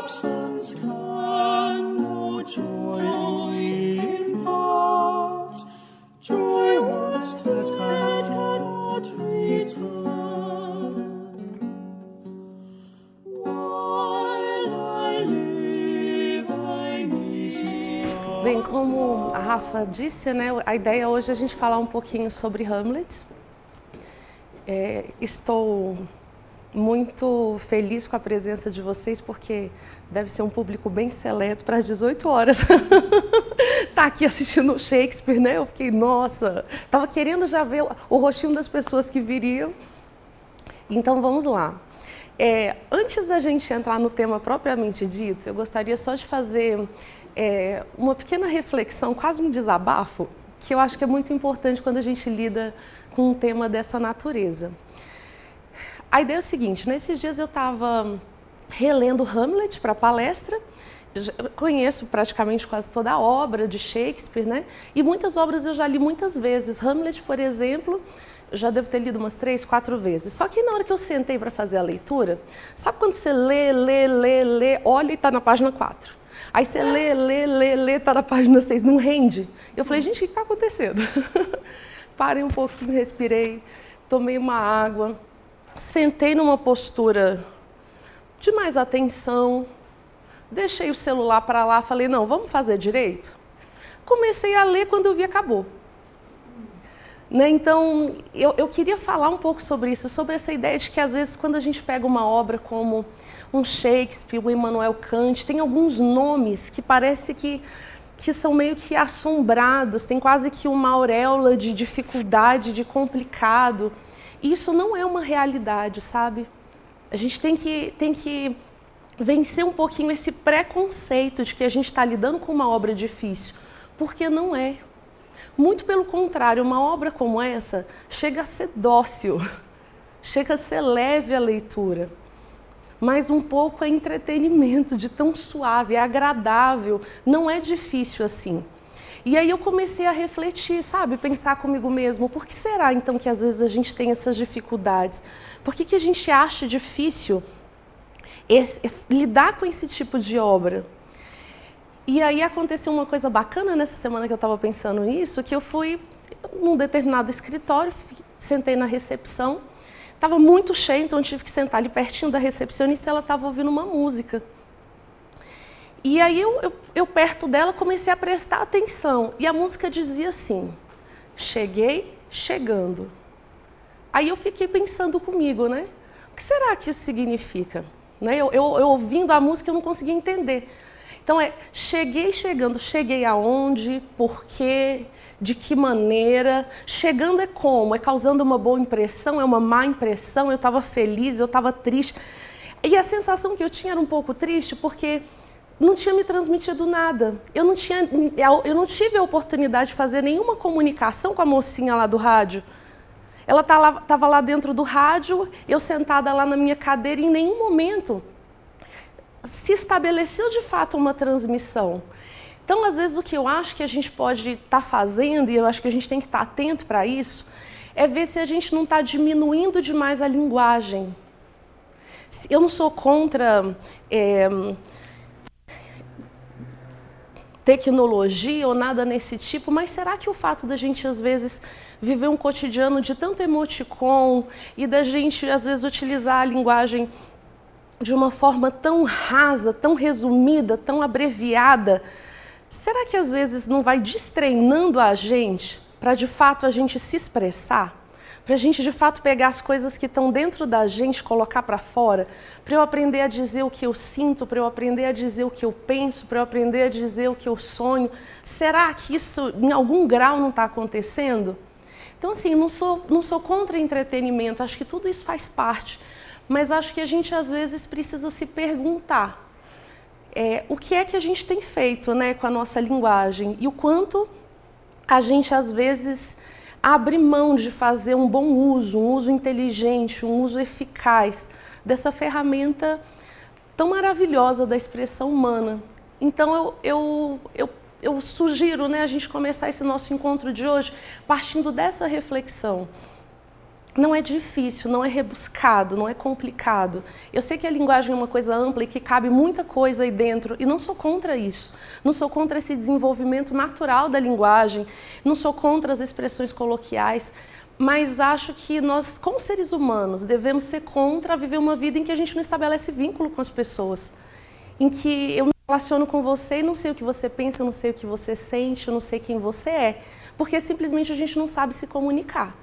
absence can no joy impart, joy once that cannot return. Bem, como a Rafa disse, né, a ideia hoje é a gente falar um pouquinho sobre Hamlet. Estou muito feliz com a presença de vocês, porque deve ser um público bem seleto para as 18 horas. Tá aqui assistindo Shakespeare, né? Eu fiquei, nossa, estava querendo já ver o rostinho das pessoas que viriam. Então vamos lá. Antes da gente entrar no tema propriamente dito, eu gostaria só de fazer uma pequena reflexão, quase um desabafo, que eu acho que é muito importante quando a gente lida com um tema dessa natureza. A ideia é o seguinte, nesses dias eu estava relendo Hamlet para a palestra, conheço praticamente quase toda a obra de Shakespeare, né? E muitas obras eu já li muitas vezes. Hamlet, por exemplo, eu já devo ter lido umas 3, 4 vezes. Só que na hora que eu sentei para fazer a leitura, sabe quando você lê, olha e está na página 4. Aí você lê, está na página 6, não rende. Eu falei, gente, o que está acontecendo? Parei um pouquinho, respirei, tomei uma água, sentei numa postura de mais atenção, deixei o celular para lá, falei, não, vamos fazer direito? Comecei a ler, quando eu vi, acabou. Né? Então, eu queria falar um pouco sobre isso, sobre essa ideia de que, às vezes, quando a gente pega uma obra como um Shakespeare, um Immanuel Kant, tem alguns nomes que parece que são meio que assombrados, tem quase que uma auréola de dificuldade, de complicado. E isso não é uma realidade, sabe? A gente tem que vencer um pouquinho esse preconceito de que a gente está lidando com uma obra difícil, porque não é. Muito pelo contrário, uma obra como essa chega a ser dócil, chega a ser leve a leitura, mas um pouco é entretenimento, de tão suave, é agradável, não é difícil assim. E aí eu comecei a refletir, sabe, pensar comigo mesmo, por que será então que às vezes a gente tem essas dificuldades? Por que a gente acha difícil lidar com esse tipo de obra? E aí aconteceu uma coisa bacana nessa semana que eu estava pensando nisso, que eu fui num determinado escritório, sentei na recepção, estava muito cheio, então eu tive que sentar ali pertinho da recepcionista e ela estava ouvindo uma música. E aí eu perto dela comecei a prestar atenção e a música dizia assim, cheguei chegando. Aí eu fiquei pensando comigo, né? O que será que isso significa? Né? Eu ouvindo a música eu não conseguia entender. Então cheguei chegando, cheguei aonde, por quê, de que maneira, chegando é como? É causando uma boa impressão, é uma má impressão, eu estava feliz, eu estava triste. E a sensação que eu tinha era um pouco triste porque não tinha me transmitido nada. Eu não tive a oportunidade de fazer nenhuma comunicação com a mocinha lá do rádio. Ela estava lá dentro do rádio, eu sentada lá na minha cadeira e em nenhum momento se estabeleceu de fato uma transmissão. Então, às vezes, o que eu acho que a gente pode estar fazendo, e eu acho que a gente tem que estar atento para isso, é ver se a gente não está diminuindo demais a linguagem. Eu não sou contra tecnologia ou nada nesse tipo, mas será que o fato da gente, às vezes, viver um cotidiano de tanto emoticon e da gente, às vezes, utilizar a linguagem de uma forma tão rasa, tão resumida, tão abreviada, será que às vezes não vai destreinando a gente para de fato a gente se expressar? Para a gente de fato pegar as coisas que estão dentro da gente, colocar para fora? Para eu aprender a dizer o que eu sinto, para eu aprender a dizer o que eu penso, para eu aprender a dizer o que eu sonho? Será que isso em algum grau não está acontecendo? Então assim, não sou contra entretenimento, acho que tudo isso faz parte. Mas acho que a gente, às vezes, precisa se perguntar o que é que a gente tem feito, né, com a nossa linguagem e o quanto a gente, às vezes, abre mão de fazer um bom uso, um uso inteligente, um uso eficaz dessa ferramenta tão maravilhosa da expressão humana. Então, eu sugiro, né, a gente começar esse nosso encontro de hoje partindo dessa reflexão. não é difícil, não é rebuscado, não é complicado. Eu sei que a linguagem é uma coisa ampla e que cabe muita coisa aí dentro, e não sou contra isso. Não sou contra esse desenvolvimento natural da linguagem, não sou contra as expressões coloquiais, mas acho que nós, como seres humanos, devemos ser contra viver uma vida em que a gente não estabelece vínculo com as pessoas, em que eu me relaciono com você e não sei o que você pensa, eu não sei o que você sente, eu não sei quem você é, porque simplesmente a gente não sabe se comunicar.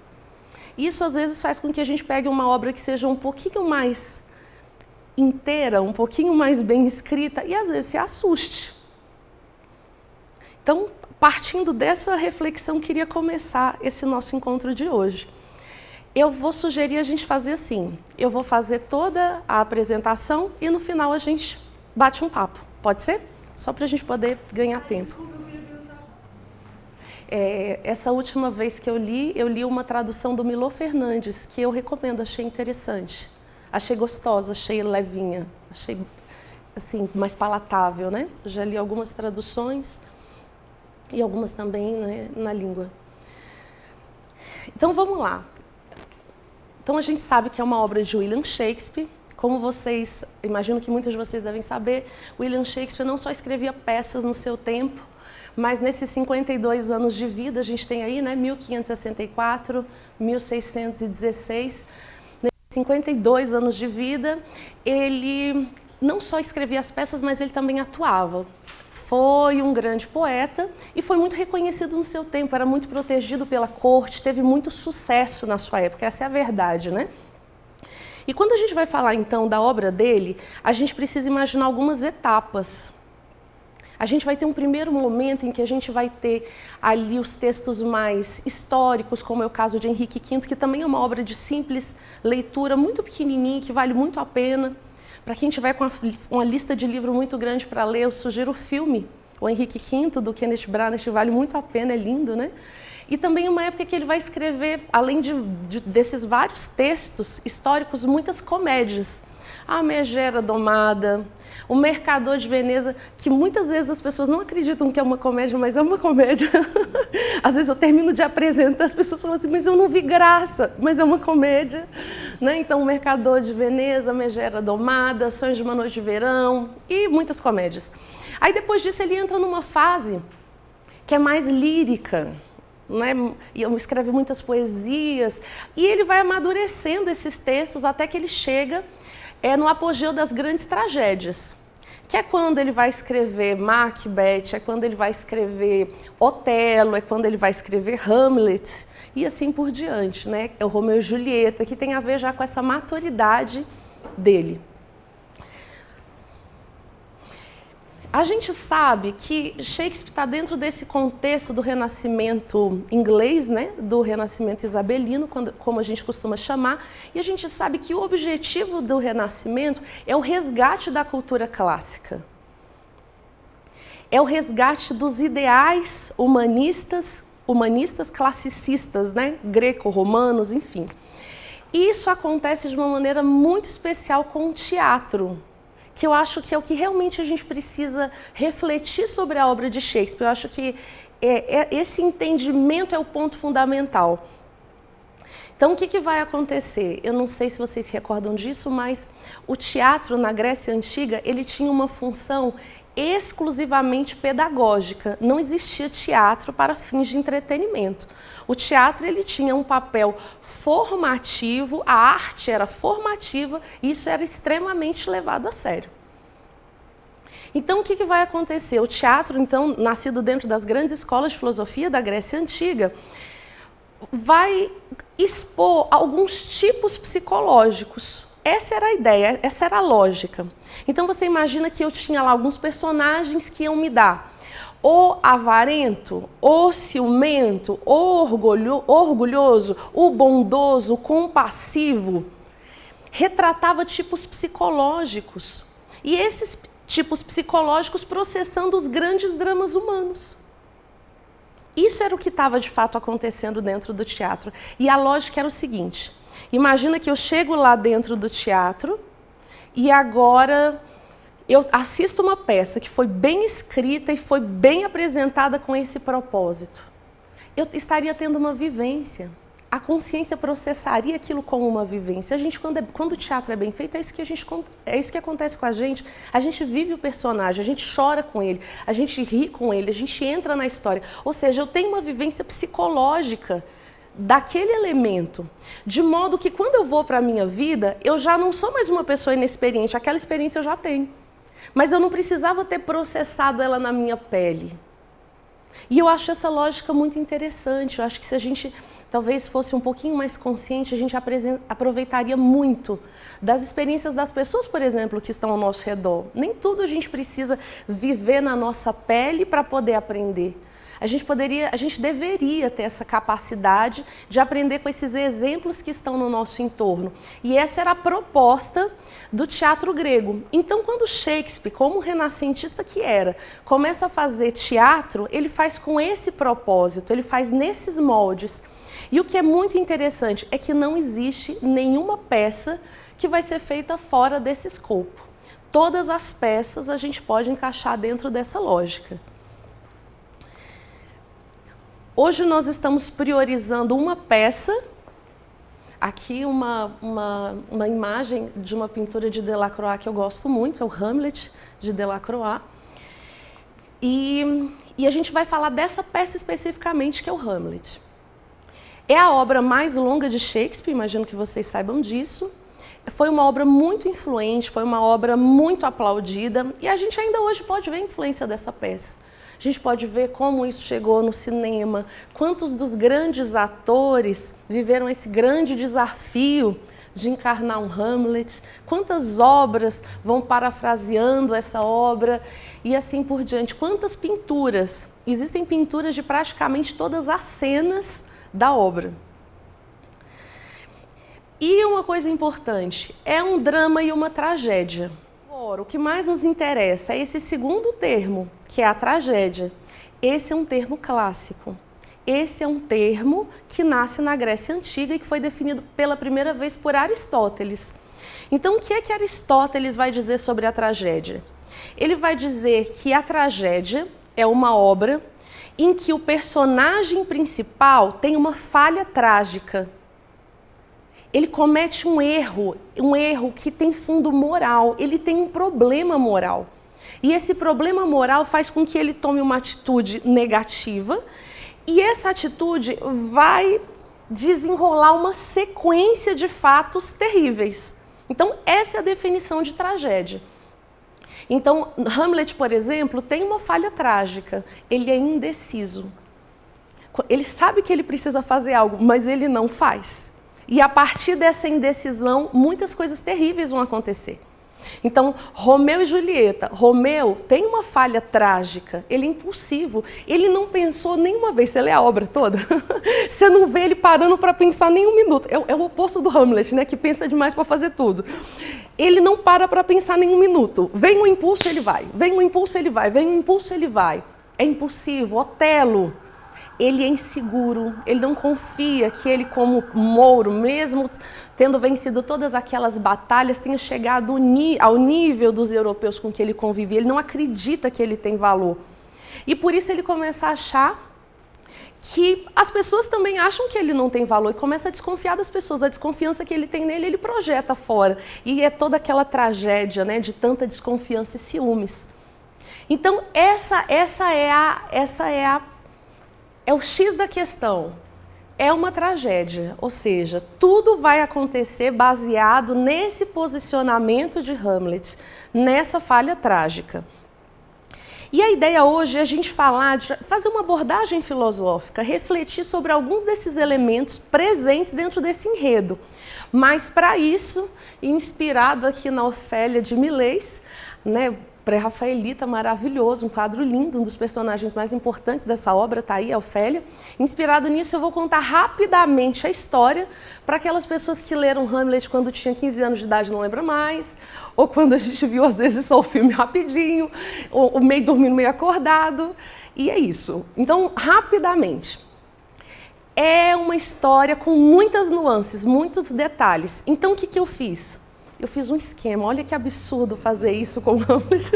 Isso às vezes faz com que a gente pegue uma obra que seja um pouquinho mais inteira, um pouquinho mais bem escrita e às vezes se assuste. Então, partindo dessa reflexão, queria começar esse nosso encontro de hoje. Eu vou sugerir a gente fazer assim, eu vou fazer toda a apresentação e no final a gente bate um papo, pode ser? Só para a gente poder ganhar tempo. Essa última vez que eu li uma tradução do Milor Fernandes, que eu recomendo, achei interessante. Achei gostosa, achei levinha, achei assim, mais palatável, né? Já li algumas traduções e algumas também, né, na língua. Então vamos lá. Então a gente sabe que é uma obra de William Shakespeare. Como vocês, imagino que muitos de vocês devem saber, William Shakespeare não só escrevia peças no seu tempo, mas nesses 52 anos de vida, a gente tem aí, né, 1564, 1616, nesses 52 anos de vida, ele não só escrevia as peças, mas ele também atuava. Foi um grande poeta e foi muito reconhecido no seu tempo, era muito protegido pela corte, teve muito sucesso na sua época, essa é a verdade, né? E quando a gente vai falar, então, da obra dele, a gente precisa imaginar algumas etapas. A gente vai ter um primeiro momento em que a gente vai ter ali os textos mais históricos, como é o caso de Henrique V, que também é uma obra de simples leitura, muito pequenininha, que vale muito a pena. Para quem tiver com uma lista de livro muito grande para ler, eu sugiro o filme, o Henrique V, do Kenneth Branagh, que vale muito a pena, é lindo, né? E também uma época que ele vai escrever, além desses vários textos históricos, muitas comédias. A Megera Domada, O Mercador de Veneza, que muitas vezes as pessoas não acreditam que é uma comédia, mas é uma comédia. Às vezes eu termino de apresentar, as pessoas falam assim, mas eu não vi graça, mas é uma comédia. Né? Então, O Mercador de Veneza, Megera Domada, Sonhos de uma Noite de Verão e muitas comédias. Aí depois disso ele entra numa fase que é mais lírica, né? E escreve muitas poesias, e ele vai amadurecendo esses textos até que ele chega no apogeu das grandes tragédias, que é quando ele vai escrever Macbeth, é quando ele vai escrever Otelo, é quando ele vai escrever Hamlet, e assim por diante, né? É o Romeu e Julieta, que tem a ver já com essa maturidade dele. A gente sabe que Shakespeare está dentro desse contexto do Renascimento inglês, né? Do Renascimento isabelino, como a gente costuma chamar, e a gente sabe que o objetivo do Renascimento é o resgate da cultura clássica. É o resgate dos ideais humanistas classicistas, né? Greco-romanos, enfim. E isso acontece de uma maneira muito especial com o teatro, que eu acho que é o que realmente a gente precisa refletir sobre a obra de Shakespeare. Eu acho que esse entendimento é o ponto fundamental. Então, o que vai acontecer? Eu não sei se vocês se recordam disso, mas o teatro na Grécia Antiga, ele tinha uma função exclusivamente pedagógica. Não existia teatro para fins de entretenimento. O teatro ele tinha um papel formativo, a arte era formativa e isso era extremamente levado a sério. Então, o que vai acontecer? O teatro, então, nascido dentro das grandes escolas de filosofia da Grécia Antiga, vai expor alguns tipos psicológicos. Essa era a ideia, essa era a lógica. Então você imagina que eu tinha lá alguns personagens que iam me dar o avarento, o ciumento, o orgulhoso, o bondoso, o compassivo. Retratava tipos psicológicos. E esses tipos psicológicos processando os grandes dramas humanos. Isso era o que estava de fato acontecendo dentro do teatro. E a lógica era o seguinte: imagina que eu chego lá dentro do teatro e agora eu assisto uma peça que foi bem escrita e foi bem apresentada com esse propósito. Eu estaria tendo uma vivência. a consciência processaria aquilo como uma vivência. A gente, quando o teatro é bem feito, é isso que acontece com a gente. A gente vive o personagem, a gente chora com ele, a gente ri com ele, a gente entra na história. Ou seja, eu tenho uma vivência psicológica daquele elemento, de modo que quando eu vou para a minha vida, eu já não sou mais uma pessoa inexperiente, aquela experiência eu já tenho. Mas eu não precisava ter processado ela na minha pele. E eu acho essa lógica muito interessante. Eu acho que se a gente talvez fosse um pouquinho mais consciente, a gente aproveitaria muito das experiências das pessoas, por exemplo, que estão ao nosso redor. Nem tudo a gente precisa viver na nossa pele para poder aprender. A gente deveria ter essa capacidade de aprender com esses exemplos que estão no nosso entorno. E essa era a proposta do teatro grego. Então, quando Shakespeare, como renascentista que era, começa a fazer teatro, ele faz com esse propósito, ele faz nesses moldes. E o que é muito interessante é que não existe nenhuma peça que vai ser feita fora desse escopo. Todas as peças a gente pode encaixar dentro dessa lógica. Hoje nós estamos priorizando uma peça, aqui uma imagem de uma pintura de Delacroix que eu gosto muito, é o Hamlet de Delacroix. E a gente vai falar dessa peça especificamente, que é o Hamlet. É a obra mais longa de Shakespeare, imagino que vocês saibam disso. Foi uma obra muito influente, foi uma obra muito aplaudida, e a gente ainda hoje pode ver a influência dessa peça. A gente pode ver como isso chegou no cinema, quantos dos grandes atores viveram esse grande desafio de encarnar um Hamlet, quantas obras vão parafraseando essa obra e assim por diante. Quantas pinturas, existem pinturas de praticamente todas as cenas da obra. E uma coisa importante, é um drama e uma tragédia. Agora, o que mais nos interessa é esse segundo termo, que é a tragédia. Esse é um termo clássico. Esse é um termo que nasce na Grécia Antiga e que foi definido pela primeira vez por Aristóteles. Então, o que é que Aristóteles vai dizer sobre a tragédia? Ele vai dizer que a tragédia é uma obra em que o personagem principal tem uma falha trágica. Ele comete um erro que tem fundo moral, ele tem um problema moral. E esse problema moral faz com que ele tome uma atitude negativa e essa atitude vai desenrolar uma sequência de fatos terríveis. Então, essa é a definição de tragédia. Então, Hamlet, por exemplo, tem uma falha trágica, ele é indeciso. Ele sabe que ele precisa fazer algo, mas ele não faz. E a partir dessa indecisão, muitas coisas terríveis vão acontecer. Então, Romeu e Julieta. Romeu tem uma falha trágica, ele é impulsivo, ele não pensou nenhuma vez. Você lê a obra toda, você não vê ele parando para pensar nem um minuto. É o oposto do Hamlet, né, que pensa demais para fazer tudo. Ele não para pensar nem um minuto. Vem um impulso, ele vai. Vem um impulso, ele vai. Vem um impulso, ele vai. É impulsivo. Otelo. Ele é inseguro, ele não confia que ele, como Mouro, mesmo tendo vencido todas aquelas batalhas, tenha chegado ao nível dos europeus com que ele convivia. Ele não acredita que ele tem valor. E por isso ele começa a achar que as pessoas também acham que ele não tem valor e começa a desconfiar das pessoas. A desconfiança que ele tem nele, ele projeta fora. E é toda aquela tragédia, né, de tanta desconfiança e ciúmes. Então, é o X da questão, é uma tragédia, ou seja, tudo vai acontecer baseado nesse posicionamento de Hamlet, nessa falha trágica. E a ideia hoje é a gente fazer uma abordagem filosófica, refletir sobre alguns desses elementos presentes dentro desse enredo. Mas para isso, inspirado aqui na Ofélia de Millais, né, pré-rafaelita, maravilhoso, um quadro lindo, um dos personagens mais importantes dessa obra, está aí, a Ofélia. Inspirado nisso, eu vou contar rapidamente a história para aquelas pessoas que leram Hamlet quando tinha 15 anos de idade e não lembra mais, ou quando a gente viu, às vezes, só o filme rapidinho, ou meio dormindo, meio acordado, e é isso. Então, rapidamente. É uma história com muitas nuances, muitos detalhes. Então, o que eu fiz? Eu fiz um esquema, olha que absurdo fazer isso com o Hamlet.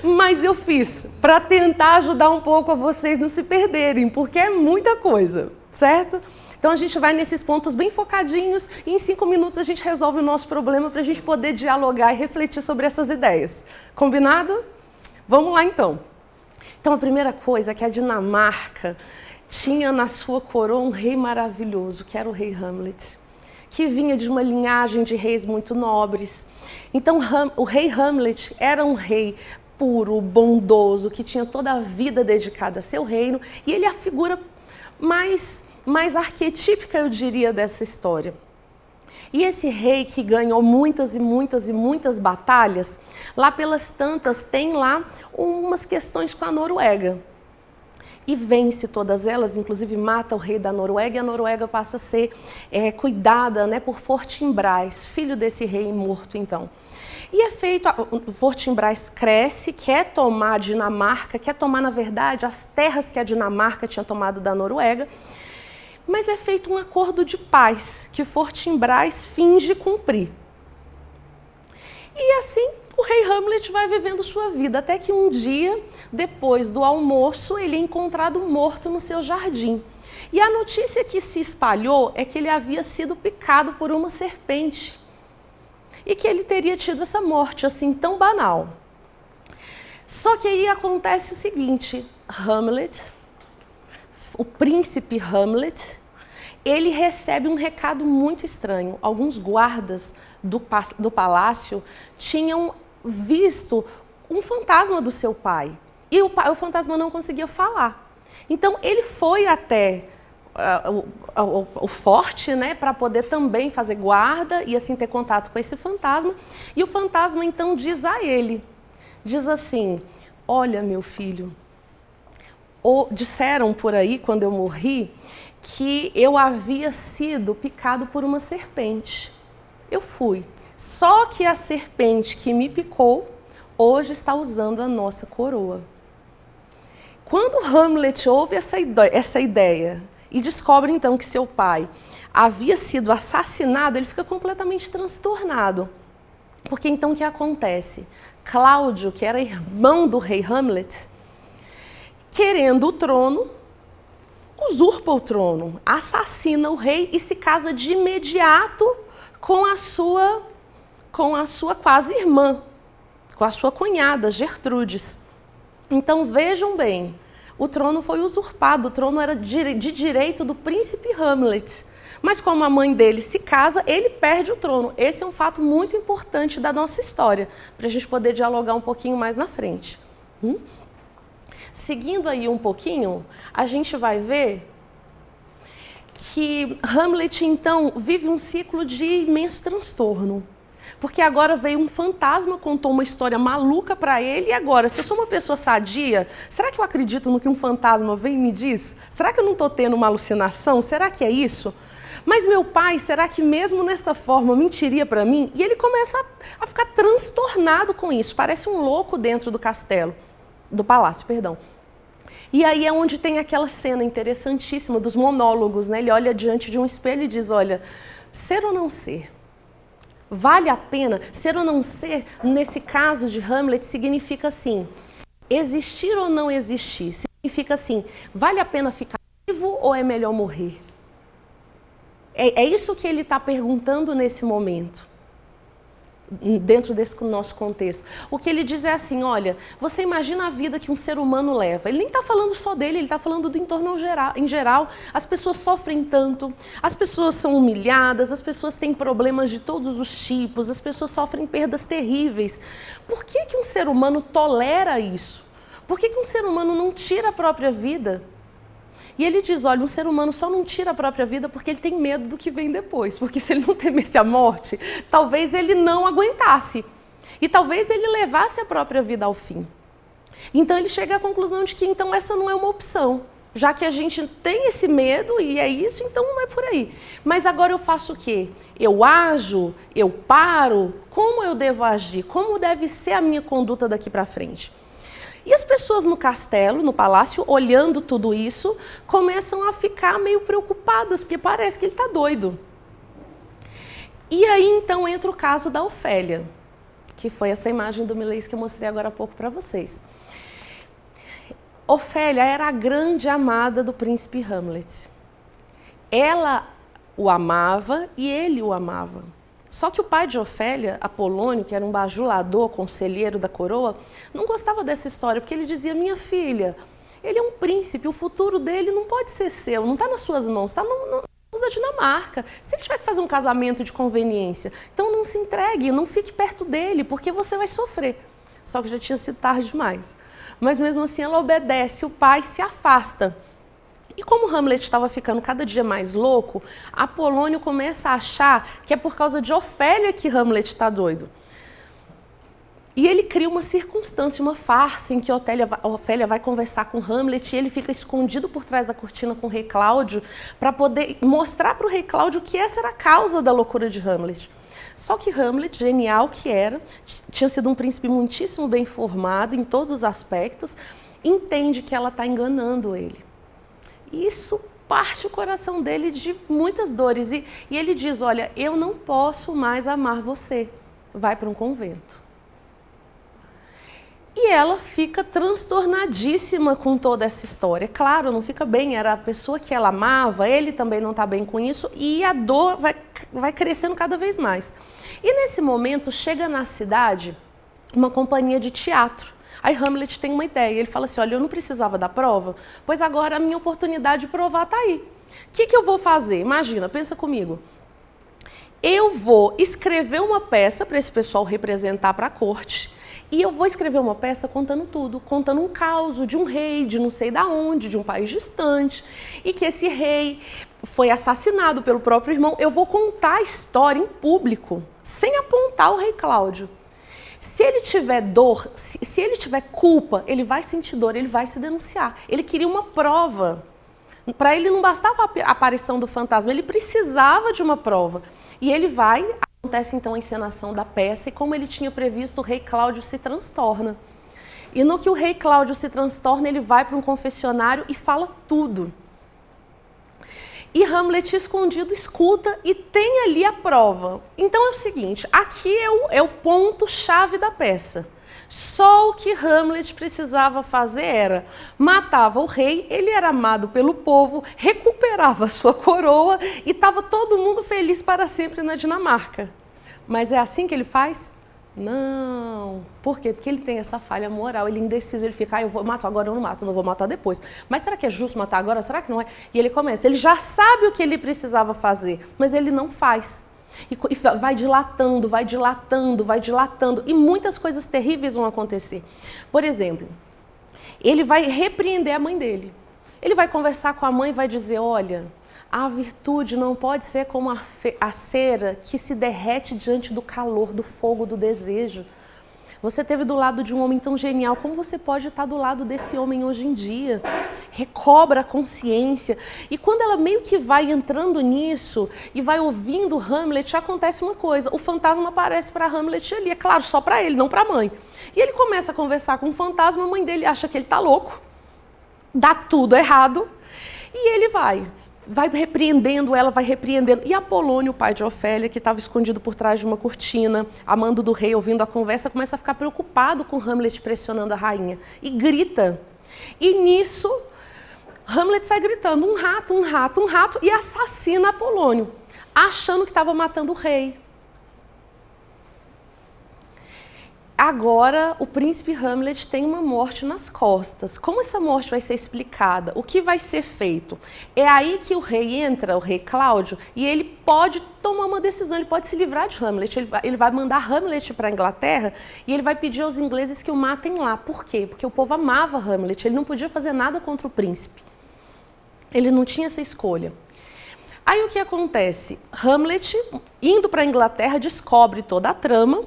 Mas eu fiz para tentar ajudar um pouco a vocês não se perderem, porque é muita coisa. certo? Então a gente vai nesses pontos bem focadinhos e em 5 minutos a gente resolve o nosso problema para a gente poder dialogar e refletir sobre essas ideias. Combinado? Vamos lá então. Então a primeira coisa é que a Dinamarca tinha na sua coroa um rei maravilhoso, que era o rei Hamlet, que vinha de uma linhagem de reis muito nobres. Então o rei Hamlet era um rei puro, bondoso, que tinha toda a vida dedicada a seu reino, e ele é a figura mais arquetípica, eu diria, dessa história. E esse rei que ganhou muitas e muitas e muitas batalhas, lá pelas tantas tem lá umas questões com a Noruega. E vence todas elas, inclusive mata o rei da Noruega, e a Noruega passa a ser cuidada, né, por Fortinbras, filho desse rei morto então. E é feito, Fortinbras cresce, quer tomar a Dinamarca, quer tomar, na verdade, as terras que a Dinamarca tinha tomado da Noruega, mas é feito um acordo de paz, que Fortinbras finge cumprir. E assim, o rei Hamlet vai vivendo sua vida, até que um dia, depois do almoço, ele é encontrado morto no seu jardim. E a notícia que se espalhou é que ele havia sido picado por uma serpente. E que ele teria tido essa morte assim tão banal. Só que aí acontece o seguinte, Hamlet, o príncipe Hamlet, ele recebe um recado muito estranho. Alguns guardas do palácio tinham visto um fantasma do seu pai. E o fantasma não conseguia falar. Então ele foi até o forte, né, para poder também fazer guarda e assim ter contato com esse fantasma. E o fantasma então diz a ele, diz assim, olha meu filho, disseram por aí quando eu morri que eu havia sido picado por uma serpente. Eu fui. Só que a serpente que me picou hoje está usando a nossa coroa. Quando Hamlet ouve essa ideia e descobre então que seu pai havia sido assassinado, ele fica completamente transtornado. Porque então o que acontece? Cláudio, que era irmão do rei Hamlet, querendo o trono, usurpa o trono, assassina o rei e se casa de imediato com a sua quase irmã, com a sua cunhada, Gertrudes. Então vejam bem, o trono foi usurpado, o trono era de direito do príncipe Hamlet. Mas como a mãe dele se casa, ele perde o trono. Esse é um fato muito importante da nossa história, para a gente poder dialogar um pouquinho mais na frente. Seguindo aí um pouquinho, a gente vai ver que Hamlet, então, vive um ciclo de imenso transtorno. Porque agora veio um fantasma, contou uma história maluca para ele, e agora, se eu sou uma pessoa sadia, será que eu acredito no que um fantasma vem e me diz? Será que eu não estou tendo uma alucinação? Será que é isso? Mas meu pai, será que mesmo nessa forma mentiria para mim? E ele começa a ficar transtornado com isso, parece um louco dentro do castelo, do palácio, perdão. E aí é onde tem aquela cena interessantíssima dos monólogos, né? Ele olha diante de um espelho e diz, olha, ser ou não ser? Vale a pena? Ser ou não ser, nesse caso de Hamlet, significa assim, existir ou não existir? Significa assim, vale a pena ficar vivo ou é melhor morrer? É isso que ele está perguntando nesse momento, dentro desse nosso contexto. O que ele diz é assim, olha, você imagina a vida que um ser humano leva. Ele nem está falando só dele, ele está falando do entorno em geral. As pessoas sofrem tanto, as pessoas são humilhadas, as pessoas têm problemas de todos os tipos, as pessoas sofrem perdas terríveis. Por que um ser humano tolera isso? Por que um ser humano não tira a própria vida? E ele diz, olha, um ser humano só não tira a própria vida porque ele tem medo do que vem depois. Porque se ele não temesse a morte, talvez ele não aguentasse. E talvez ele levasse a própria vida ao fim. Então ele chega à conclusão de que então essa não é uma opção. Já que a gente tem esse medo e é isso, então não é por aí. Mas agora eu faço o quê? Eu ajo? Eu paro? Como eu devo agir? Como deve ser a minha conduta daqui para frente? E as pessoas no castelo, no palácio, olhando tudo isso, começam a ficar meio preocupadas, porque parece que ele está doido. E aí, então, entra o caso da Ofélia, que foi essa imagem do Millais que eu mostrei agora há pouco para vocês. Ofélia era a grande amada do príncipe Hamlet. Ela o amava e ele o amava. Só que o pai de Ofélia, Apolônio, que era um bajulador, conselheiro da coroa, não gostava dessa história, porque ele dizia: minha filha, ele é um príncipe, o futuro dele não pode ser seu, não está nas suas mãos, está da Dinamarca. Se ele tiver que fazer um casamento de conveniência, então não se entregue, não fique perto dele, porque você vai sofrer. Só que já tinha sido tarde demais. Mas mesmo assim ela obedece, o pai se afasta. E como Hamlet estava ficando cada dia mais louco, Apolônio começa a achar que é por causa de Ofélia que Hamlet está doido. E ele cria uma circunstância, uma farsa, em que Ofélia vai conversar com Hamlet e ele fica escondido por trás da cortina com o rei Cláudio para poder mostrar para o rei Cláudio que essa era a causa da loucura de Hamlet. Só que Hamlet, genial que era, tinha sido um príncipe muitíssimo bem formado em todos os aspectos, entende que ela está enganando ele. Isso parte o coração dele de muitas dores. E ele diz: olha, eu não posso mais amar você. Vai para um convento. E ela fica transtornadíssima com toda essa história. Claro, não fica bem, era a pessoa que ela amava, ele também não está bem com isso, e a dor vai crescendo cada vez mais. E nesse momento chega na cidade uma companhia de teatro. Aí Hamlet tem uma ideia, ele fala assim: olha, eu não precisava da prova, pois agora a minha oportunidade de provar está aí. O que eu vou fazer? Imagina, pensa comigo. Eu vou escrever uma peça para esse pessoal representar para a corte, e eu vou escrever uma peça contando tudo, contando um caos de um rei, de não sei da onde, de um país distante, e que esse rei foi assassinado pelo próprio irmão. Eu vou contar a história em público, sem apontar o rei Cláudio. Se ele tiver dor, se ele tiver culpa, ele vai sentir dor, ele vai se denunciar. Ele queria uma prova. Para ele não bastava a aparição do fantasma, ele precisava de uma prova. E ele vai, acontece então a encenação da peça, e como ele tinha previsto, o rei Cláudio se transtorna. E no que o rei Cláudio se transtorna, ele vai para um confessionário e fala tudo. E Hamlet, escondido, escuta e tem ali a prova. Então é o seguinte, aqui é o ponto-chave da peça. Só o que Hamlet precisava fazer era: matava o rei, ele era amado pelo povo, recuperava a sua coroa e estava todo mundo feliz para sempre na Dinamarca. Mas é assim que ele faz? Não. Por quê? Porque ele tem essa falha moral, ele é indeciso, ele fica: eu mato agora, eu não mato, não vou matar depois. Mas será que é justo matar agora? Será que não é? E ele começa, ele já sabe o que ele precisava fazer, mas ele não faz. E vai dilatando, vai dilatando, vai dilatando. E muitas coisas terríveis vão acontecer. Por exemplo, ele vai repreender a mãe dele. Ele vai conversar com a mãe e vai dizer: olha, a virtude não pode ser como a cera que se derrete diante do calor, do fogo, do desejo. Você esteve do lado de um homem tão genial, como você pode estar do lado desse homem hoje em dia? Recobra a consciência. E quando ela meio que vai entrando nisso e vai ouvindo Hamlet, acontece uma coisa: o fantasma aparece para Hamlet ali, é claro, só para ele, não para a mãe. E ele começa a conversar com o fantasma, a mãe dele acha que ele está louco, dá tudo errado, e ele vai repreendendo ela, vai repreendendo. E Apolônio, o pai de Ofélia, que estava escondido por trás de uma cortina, amando do rei, ouvindo a conversa, começa a ficar preocupado com Hamlet pressionando a rainha. E grita. E nisso, Hamlet sai gritando: um rato, um rato, um rato, e assassina Apolônio, achando que estava matando o rei. Agora, o príncipe Hamlet tem uma morte nas costas. Como essa morte vai ser explicada? O que vai ser feito? É aí que o rei entra, o rei Cláudio, e ele pode tomar uma decisão, ele pode se livrar de Hamlet. Ele vai mandar Hamlet para a Inglaterra e ele vai pedir aos ingleses que o matem lá. Por quê? Porque o povo amava Hamlet, ele não podia fazer nada contra o príncipe. Ele não tinha essa escolha. Aí o que acontece? Hamlet, indo para a Inglaterra, descobre toda a trama,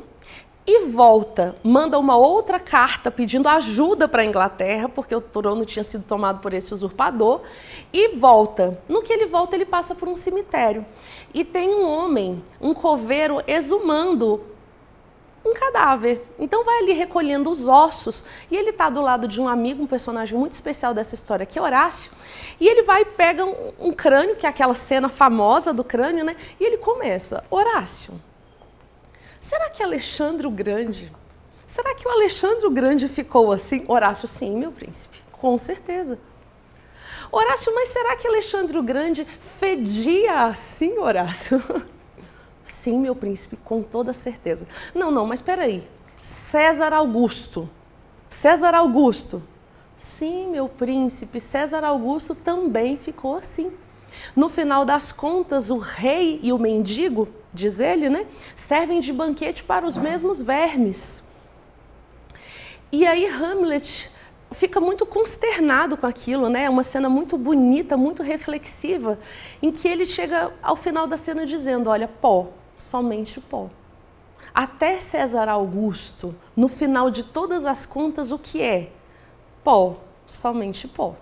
e volta, manda uma outra carta pedindo ajuda para a Inglaterra, porque o trono tinha sido tomado por esse usurpador, e volta. No que ele volta, ele passa por um cemitério. E tem um homem, um coveiro, exumando um cadáver. Então vai ali recolhendo os ossos, e ele está do lado de um amigo, um personagem muito especial dessa história, que é Horácio, e ele vai e pega um crânio, que é aquela cena famosa do crânio, né? E ele começa: Horácio, será que Alexandre o Grande? Será que o Alexandre o Grande ficou assim? Horácio: sim, meu príncipe, com certeza. Horácio, mas será que Alexandre o Grande fedia assim, Horácio? Sim, meu príncipe, com toda certeza. Não, mas espera aí. César Augusto. César Augusto. Sim, meu príncipe, César Augusto também ficou assim. No final das contas, o rei e o mendigo, diz ele, né, servem de banquete para os mesmos vermes. E aí Hamlet fica muito consternado com aquilo, né? É uma cena muito bonita, muito reflexiva, em que ele chega ao final da cena dizendo, olha, pó, somente pó. Até César Augusto, no final de todas as contas, o que é? Pó, somente pó.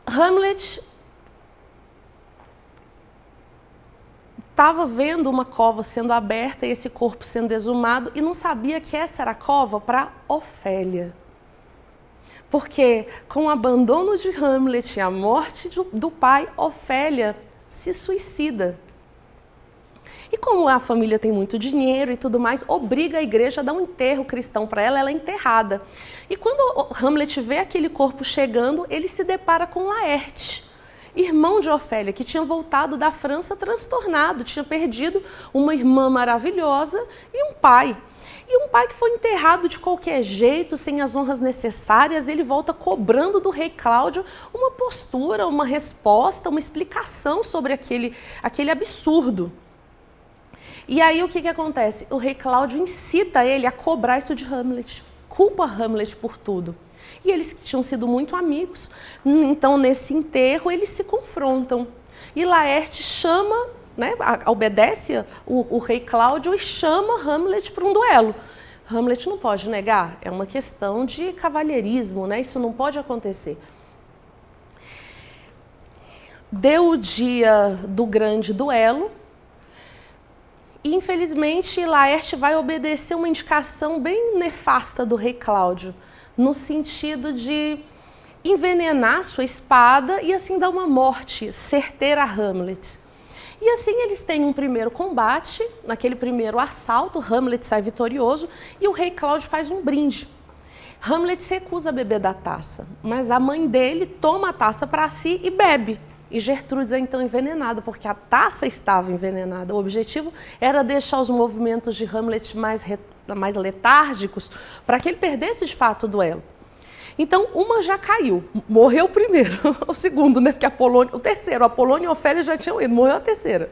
Hamlet estava vendo uma cova sendo aberta e esse corpo sendo exumado e não sabia que essa era a cova para Ofélia. Porque com o abandono de Hamlet e a morte do pai, Ofélia se suicida. E como a família tem muito dinheiro e tudo mais, obriga a igreja a dar um enterro cristão para ela, ela é enterrada. E quando Hamlet vê aquele corpo chegando, ele se depara com Laerte, irmão de Ofélia, que tinha voltado da França transtornado, tinha perdido uma irmã maravilhosa e um pai. E um pai que foi enterrado de qualquer jeito, sem as honras necessárias, ele volta cobrando do rei Cláudio uma postura, uma resposta, uma explicação sobre aquele absurdo. E aí o que acontece? O rei Cláudio incita ele a cobrar isso de Hamlet, culpa Hamlet por tudo. E eles tinham sido muito amigos, então nesse enterro eles se confrontam. E Laerte chama, né, obedece o rei Cláudio e chama Hamlet para um duelo. Hamlet não pode negar, é uma questão de cavalheirismo, né? Isso não pode acontecer. Deu o dia do grande duelo, e, infelizmente, Laerte vai obedecer uma indicação bem nefasta do rei Cláudio, no sentido de envenenar sua espada e assim dar uma morte certeira a Hamlet. E assim eles têm um primeiro combate, naquele primeiro assalto, Hamlet sai vitorioso e o rei Cláudio faz um brinde. Hamlet se recusa a beber da taça, mas a mãe dele toma a taça para si e bebe. E Gertrudes é então envenenada, porque a taça estava envenenada. O objetivo era deixar os movimentos de Hamlet mais letárgicos, para que ele perdesse de fato o duelo. Então, uma já caiu, morreu o primeiro, o segundo, né? Porque o terceiro, Apolônio e Ofélia já tinham ido, morreu a terceira.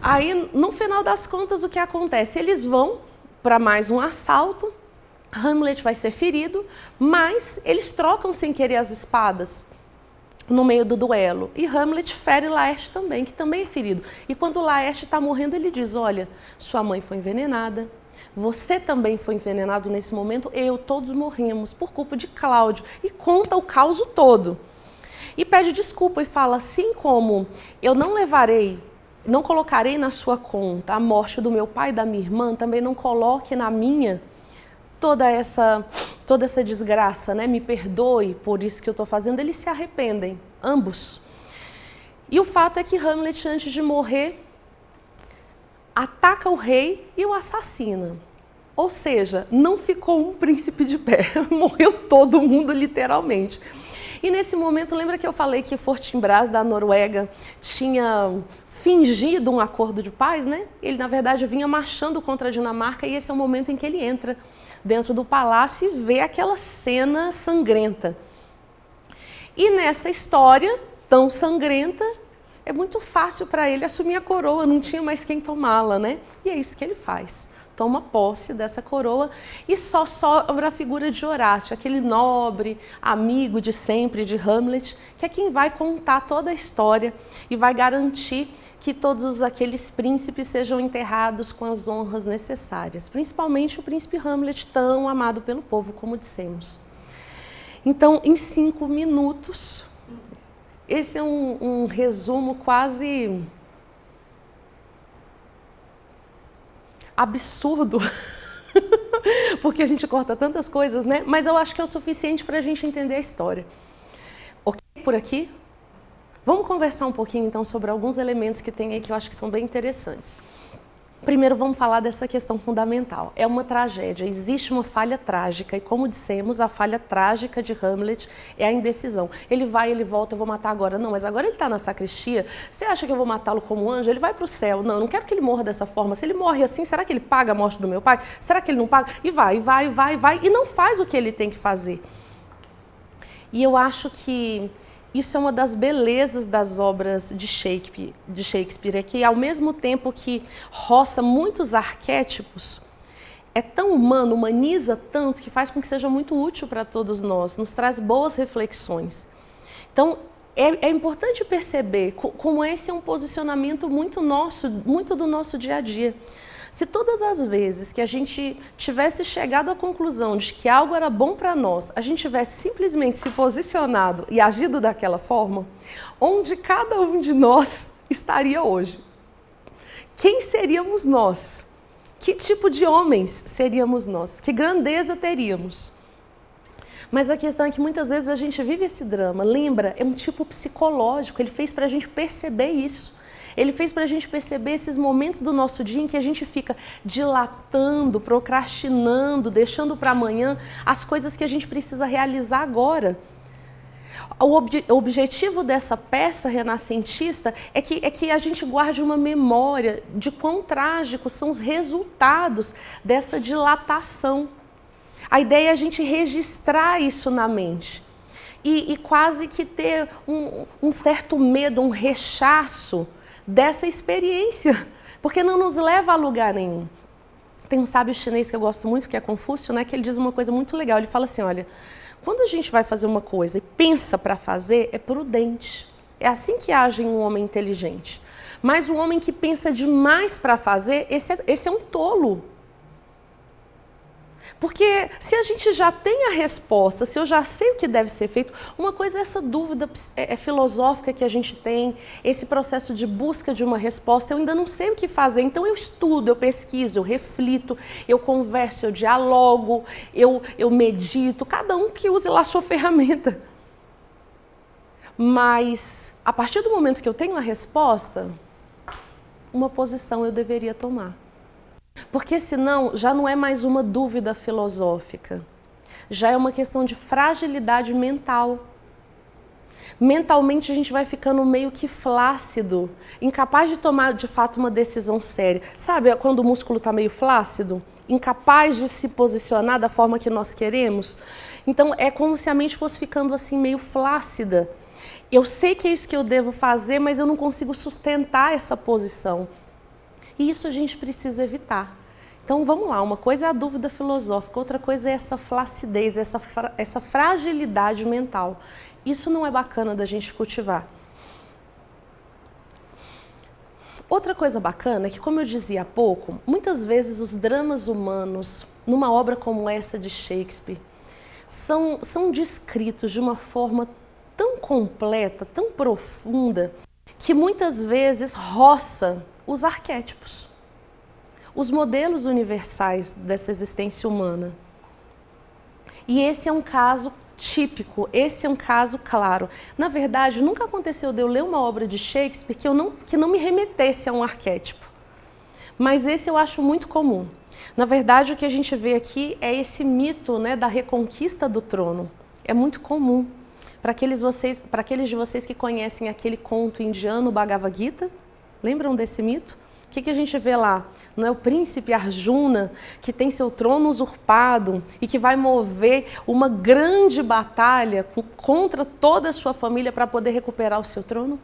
Aí, no final das contas, o que acontece? Eles vão para mais um assalto, Hamlet vai ser ferido, mas eles trocam sem querer as espadas no meio do duelo. E Hamlet fere Laerte também, que também é ferido. E quando Laerte está morrendo, ele diz, olha, sua mãe foi envenenada, você também foi envenenado nesse momento, todos morremos por culpa de Cláudio. E conta o caos todo. E pede desculpa e fala, assim como eu não colocarei na sua conta a morte do meu pai e da minha irmã, também não coloque na minha toda essa desgraça, né? Me perdoe por isso que eu estou fazendo. Eles se arrependem, ambos. E o fato é que Hamlet, antes de morrer, ataca o rei e o assassina. Ou seja, não ficou um príncipe de pé, morreu todo mundo literalmente. E nesse momento, lembra que eu falei que Fortinbras, da Noruega, tinha fingido um acordo de paz, né? Ele, na verdade, vinha marchando contra a Dinamarca e esse é o momento em que ele entra dentro do palácio e vê aquela cena sangrenta. E nessa história tão sangrenta, é muito fácil para ele assumir a coroa, não tinha mais quem tomá-la, né? E é isso que ele faz. Toma posse dessa coroa e só sobra a figura de Horácio, aquele nobre amigo de sempre de Hamlet, que é quem vai contar toda a história e vai garantir que todos aqueles príncipes sejam enterrados com as honras necessárias, principalmente o príncipe Hamlet, tão amado pelo povo, como dissemos. Então, em 5 minutos, esse é um resumo quase absurdo, porque a gente corta tantas coisas, né? Mas eu acho que é o suficiente para a gente entender a história. Ok por aqui? Vamos conversar um pouquinho, então, sobre alguns elementos que tem aí que eu acho que são bem interessantes. Primeiro vamos falar dessa questão fundamental. É uma tragédia, existe uma falha trágica e, como dissemos, a falha trágica de Hamlet é a indecisão. Ele vai, ele volta, eu vou matar agora. Não, mas agora ele está na sacristia, você acha que eu vou matá-lo como anjo? Ele vai para o céu. Não, eu não quero que ele morra dessa forma. Se ele morre assim, será que ele paga a morte do meu pai? Será que ele não paga? E vai, e não faz o que ele tem que fazer. E eu acho que isso é uma das belezas das obras de Shakespeare, é que ao mesmo tempo que roça muitos arquétipos, é tão humano, humaniza tanto, que faz com que seja muito útil para todos nós, nos traz boas reflexões. Então, é importante perceber como esse é um posicionamento muito nosso, muito do nosso dia a dia. Se todas as vezes que a gente tivesse chegado à conclusão de que algo era bom para nós, a gente tivesse simplesmente se posicionado e agido daquela forma, onde cada um de nós estaria hoje? Quem seríamos nós? Que tipo de homens seríamos nós? Que grandeza teríamos? Mas a questão é que muitas vezes a gente vive esse drama. Lembra? É um tipo psicológico, ele fez para a gente perceber isso. Ele fez para a gente perceber esses momentos do nosso dia em que a gente fica dilatando, procrastinando, deixando para amanhã as coisas que a gente precisa realizar agora. O objetivo dessa peça renascentista é que a gente guarde uma memória de quão trágicos são os resultados dessa dilatação. A ideia é a gente registrar isso na mente e quase que ter um certo medo, um rechaço dessa experiência, porque não nos leva a lugar nenhum. Tem um sábio chinês que eu gosto muito, que é Confúcio, né, que ele diz uma coisa muito legal. Ele fala assim, olha, quando a gente vai fazer uma coisa e pensa para fazer, é prudente. É assim que age um homem inteligente. Mas o homem que pensa demais para fazer, esse é um tolo. Porque se a gente já tem a resposta, se eu já sei o que deve ser feito, uma coisa é essa dúvida filosófica que a gente tem, esse processo de busca de uma resposta, eu ainda não sei o que fazer, então eu estudo, eu pesquiso, eu reflito, eu converso, eu dialogo, eu medito, cada um que use lá a sua ferramenta. Mas, a partir do momento que eu tenho a resposta, uma posição eu deveria tomar. Porque senão já não é mais uma dúvida filosófica, já é uma questão de fragilidade mental. Mentalmente a gente vai ficando meio que flácido, incapaz de tomar de fato uma decisão séria. Sabe quando o músculo está meio flácido? Incapaz de se posicionar da forma que nós queremos? Então é como se a mente fosse ficando assim meio flácida. Eu sei que é isso que eu devo fazer, mas eu não consigo sustentar essa posição. E isso a gente precisa evitar. Então vamos lá, uma coisa é a dúvida filosófica, outra coisa é essa flacidez, essa fragilidade mental. Isso não é bacana da gente cultivar. Outra coisa bacana é que, como eu dizia há pouco, muitas vezes os dramas humanos, numa obra como essa de Shakespeare, são descritos de uma forma tão completa, tão profunda, que muitas vezes roça os arquétipos, os modelos universais dessa existência humana. E esse é um caso típico, esse é um caso claro. Na verdade, nunca aconteceu de eu ler uma obra de Shakespeare que não me remetesse a um arquétipo. Mas esse eu acho muito comum. Na verdade, o que a gente vê aqui é esse mito, né, da reconquista do trono. É muito comum. Para aqueles de vocês que conhecem aquele conto indiano Bhagavad Gita, lembram desse mito? O que a gente vê lá? Não é o príncipe Arjuna que tem seu trono usurpado e que vai mover uma grande batalha contra toda a sua família para poder recuperar o seu trono?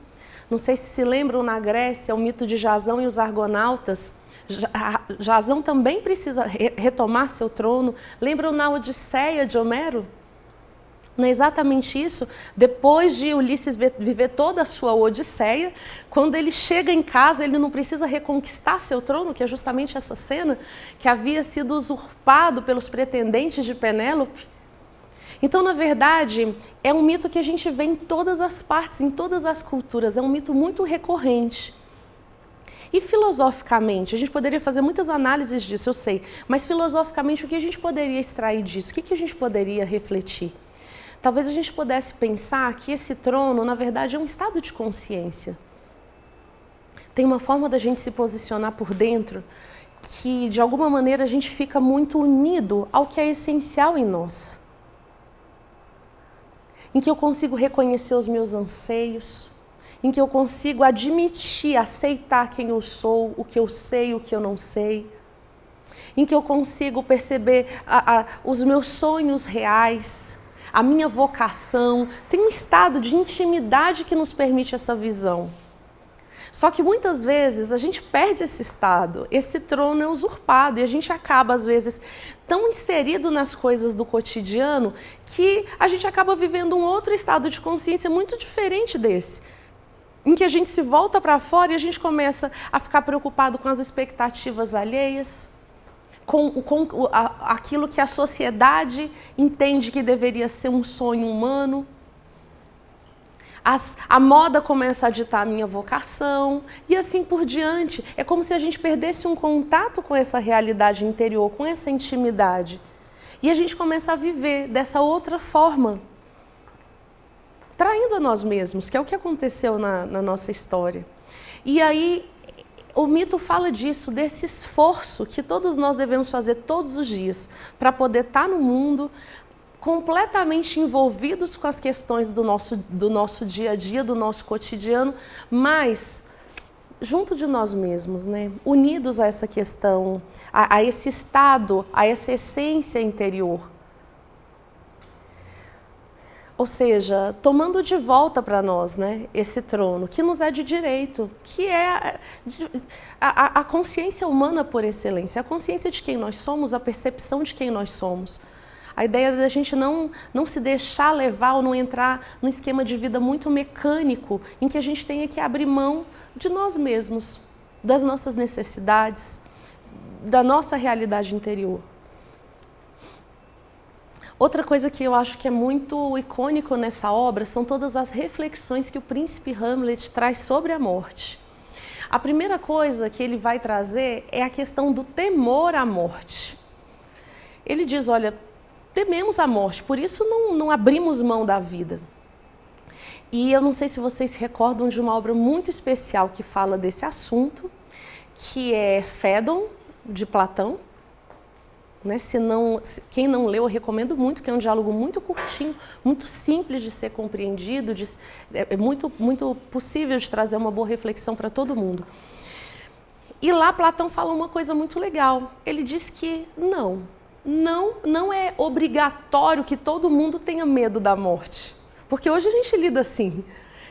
Não sei se lembram, na Grécia, o mito de Jasão e os argonautas. Jasão também precisa retomar seu trono. Lembram na Odisseia de Homero? Não é exatamente isso? Depois de Ulisses viver toda a sua odisseia, quando ele chega em casa, ele não precisa reconquistar seu trono, que é justamente essa cena, que havia sido usurpado pelos pretendentes de Penélope. Então, na verdade, é um mito que a gente vê em todas as partes, em todas as culturas, é um mito muito recorrente. E filosoficamente, a gente poderia fazer muitas análises disso, eu sei, mas filosoficamente, o que a gente poderia extrair disso? O que a gente poderia refletir? Talvez a gente pudesse pensar que esse trono, na verdade, é um estado de consciência. Tem uma forma da gente se posicionar por dentro que, de alguma maneira, a gente fica muito unido ao que é essencial em nós. Em que eu consigo reconhecer os meus anseios, em que eu consigo admitir, aceitar quem eu sou, o que eu sei, o que eu não sei, em que eu consigo perceber os meus sonhos reais, a minha vocação. Tem um estado de intimidade que nos permite essa visão. Só que muitas vezes a gente perde esse estado, esse trono é usurpado e a gente acaba, às vezes, tão inserido nas coisas do cotidiano que a gente acaba vivendo um outro estado de consciência muito diferente desse, em que a gente se volta para fora e a gente começa a ficar preocupado com as expectativas alheias, com aquilo que a sociedade entende que deveria ser um sonho humano. A moda começa a ditar a minha vocação e assim por diante. É como se a gente perdesse um contato com essa realidade interior, com essa intimidade. E a gente começa a viver dessa outra forma, traindo a nós mesmos, que é o que aconteceu na nossa história. E aí o mito fala disso, desse esforço que todos nós devemos fazer todos os dias para poder estar no mundo, completamente envolvidos com as questões do nosso dia a dia, do nosso cotidiano, mas junto de nós mesmos, né? Unidos a essa questão, a esse estado, a essa essência interior. Ou seja, tomando de volta para nós, né, esse trono, que nos é de direito, que é a consciência humana por excelência, a consciência de quem nós somos, a percepção de quem nós somos. A ideia da gente não se deixar levar ou não entrar num esquema de vida muito mecânico, em que a gente tenha que abrir mão de nós mesmos, das nossas necessidades, da nossa realidade interior. Outra coisa que eu acho que é muito icônico nessa obra são todas as reflexões que o príncipe Hamlet traz sobre a morte. A primeira coisa que ele vai trazer é a questão do temor à morte. Ele diz, olha, tememos a morte, por isso não abrimos mão da vida. E eu não sei se vocês se recordam de uma obra muito especial que fala desse assunto, que é Fédon, de Platão. Né? Quem não leu, eu recomendo muito, que é um diálogo muito curtinho, muito simples de ser compreendido, é muito possível de trazer uma boa reflexão para todo mundo. E lá Platão fala uma coisa muito legal. Ele diz que não é obrigatório que todo mundo tenha medo da morte. Porque hoje a gente lida assim.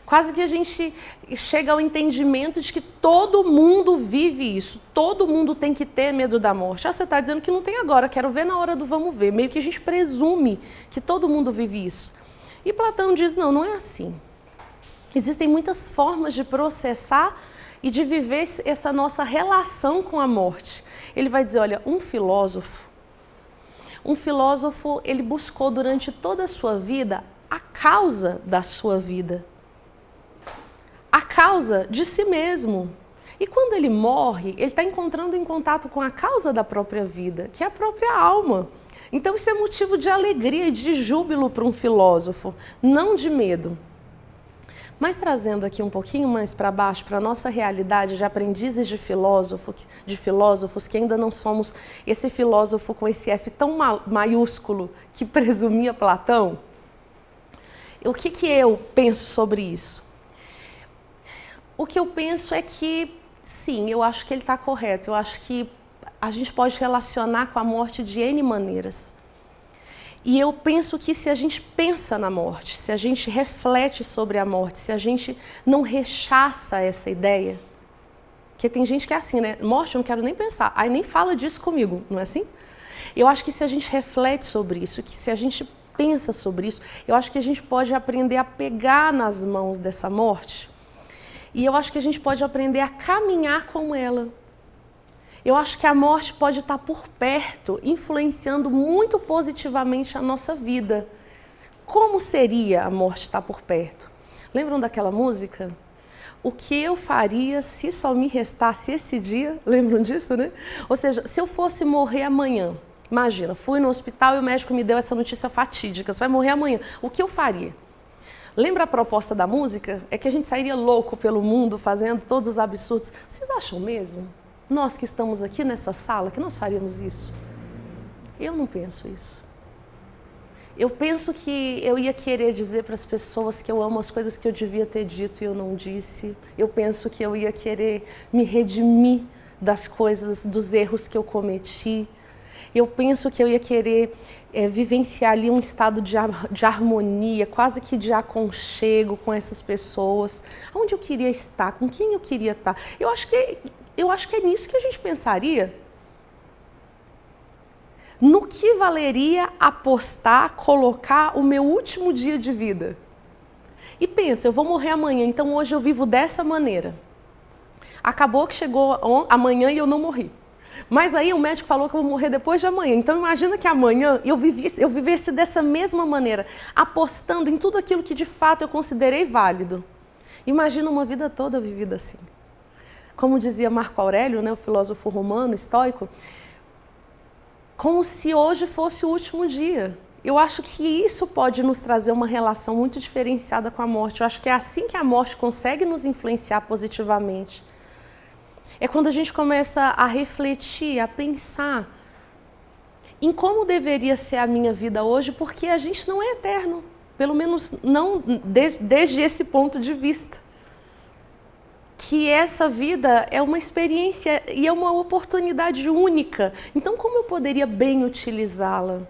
Quase que a gente chega ao entendimento de que todo mundo vive isso. Todo mundo tem que ter medo da morte. Ah, você está dizendo que não tem agora, quero ver na hora do vamos ver. Meio que a gente presume que todo mundo vive isso. E Platão diz, não é assim. Existem muitas formas de processar e de viver essa nossa relação com a morte. Ele vai dizer, olha, um filósofo, ele buscou durante toda a sua vida a causa da sua vida. A causa de si mesmo. E quando ele morre, ele está encontrando em contato com a causa da própria vida, que é a própria alma. Então isso é motivo de alegria e de júbilo para um filósofo, não de medo. Mas trazendo aqui um pouquinho mais para baixo, para a nossa realidade de aprendizes de filósofos que ainda não somos esse filósofo com esse F tão maiúsculo que presumia Platão, o que eu penso sobre isso? O que eu penso é que, sim, eu acho que ele está correto. Eu acho que a gente pode relacionar com a morte de N maneiras. E eu penso que se a gente pensa na morte, se a gente reflete sobre a morte, se a gente não rechaça essa ideia, porque tem gente que é assim, né? Morte eu não quero nem pensar, aí nem fala disso comigo, não é assim? Eu acho que se a gente reflete sobre isso, que se a gente pensa sobre isso, eu acho que a gente pode aprender a pegar nas mãos dessa morte. E eu acho que a gente pode aprender a caminhar com ela. Eu acho que a morte pode estar por perto, influenciando muito positivamente a nossa vida. Como seria a morte estar por perto? Lembram daquela música? O que eu faria se só me restasse esse dia? Lembram disso, né? Ou seja, se eu fosse morrer amanhã, imagina, fui no hospital e o médico me deu essa notícia fatídica, você vai morrer amanhã. O que eu faria? Lembra a proposta da música? É que a gente sairia louco pelo mundo fazendo todos os absurdos. Vocês acham mesmo? Nós que estamos aqui nessa sala, que nós faríamos isso? Eu não penso isso. Eu penso que eu ia querer dizer para as pessoas que eu amo as coisas que eu devia ter dito e eu não disse. Eu penso que eu ia querer me redimir das coisas, dos erros que eu cometi. Eu penso que eu ia querer vivenciar ali um estado de harmonia, quase que de aconchego com essas pessoas. Onde eu queria estar, com quem eu queria estar. Eu acho que é nisso que a gente pensaria. No que valeria apostar, colocar o meu último dia de vida? E pensa, eu vou morrer amanhã, então hoje eu vivo dessa maneira. Acabou que chegou amanhã e eu não morri. Mas aí o médico falou que eu vou morrer depois de amanhã. Então imagina que amanhã eu vivesse dessa mesma maneira, apostando em tudo aquilo que de fato eu considerei válido. Imagina uma vida toda vivida assim. Como dizia Marco Aurélio, né, o filósofo romano, estoico, como se hoje fosse o último dia. Eu acho que isso pode nos trazer uma relação muito diferenciada com a morte. Eu acho que é assim que a morte consegue nos influenciar positivamente. É quando a gente começa a refletir, a pensar em como deveria ser a minha vida hoje, porque a gente não é eterno, pelo menos não desde esse ponto de vista. Que essa vida é uma experiência e é uma oportunidade única. Então, como eu poderia bem utilizá-la?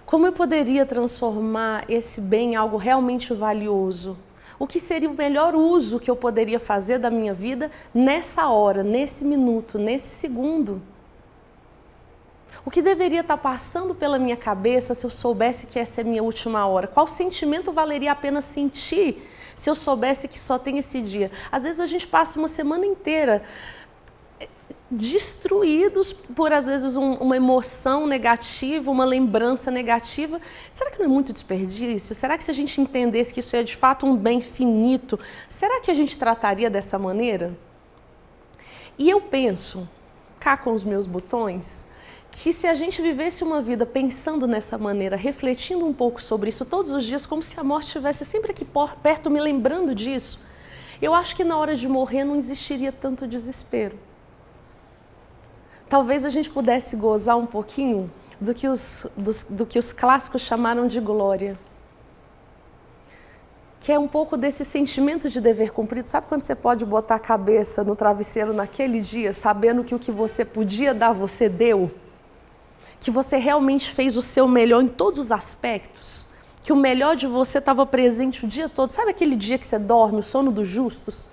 Como eu poderia transformar esse bem em algo realmente valioso? O que seria o melhor uso que eu poderia fazer da minha vida nessa hora, nesse minuto, nesse segundo? O que deveria estar passando pela minha cabeça se eu soubesse que essa é a minha última hora? Qual sentimento valeria a pena sentir se eu soubesse que só tem esse dia? Às vezes a gente passa uma semana inteira destruídos por, às vezes, uma emoção negativa, uma lembrança negativa. Será que não é muito desperdício? Será que se a gente entendesse que isso é de fato um bem finito, será que a gente trataria dessa maneira? E eu penso, cá com os meus botões, que se a gente vivesse uma vida pensando nessa maneira, refletindo um pouco sobre isso todos os dias, como se a morte estivesse sempre aqui perto, me lembrando disso, eu acho que na hora de morrer não existiria tanto desespero. Talvez a gente pudesse gozar um pouquinho do que os clássicos chamaram de glória. Que é um pouco desse sentimento de dever cumprido. Sabe quando você pode botar a cabeça no travesseiro naquele dia, sabendo que o que você podia dar, você deu? Que você realmente fez o seu melhor em todos os aspectos? Que o melhor de você estava presente o dia todo? Sabe aquele dia que você dorme, o sono dos justos?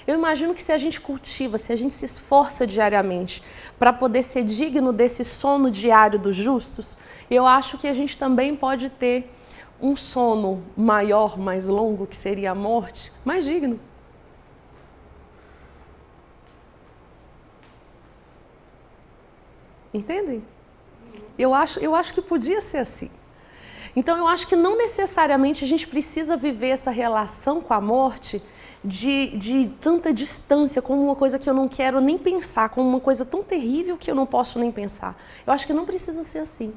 Eu imagino que se a gente cultiva, se a gente se esforça diariamente para poder ser digno desse sono diário dos justos, eu acho que a gente também pode ter um sono maior, mais longo, que seria a morte, mais digno. Entendem? Eu acho que podia ser assim. Então eu acho que não necessariamente a gente precisa viver essa relação com a morte de tanta distância, como uma coisa que eu não quero nem pensar, como uma coisa tão terrível que eu não posso nem pensar. Eu acho que não precisa ser assim.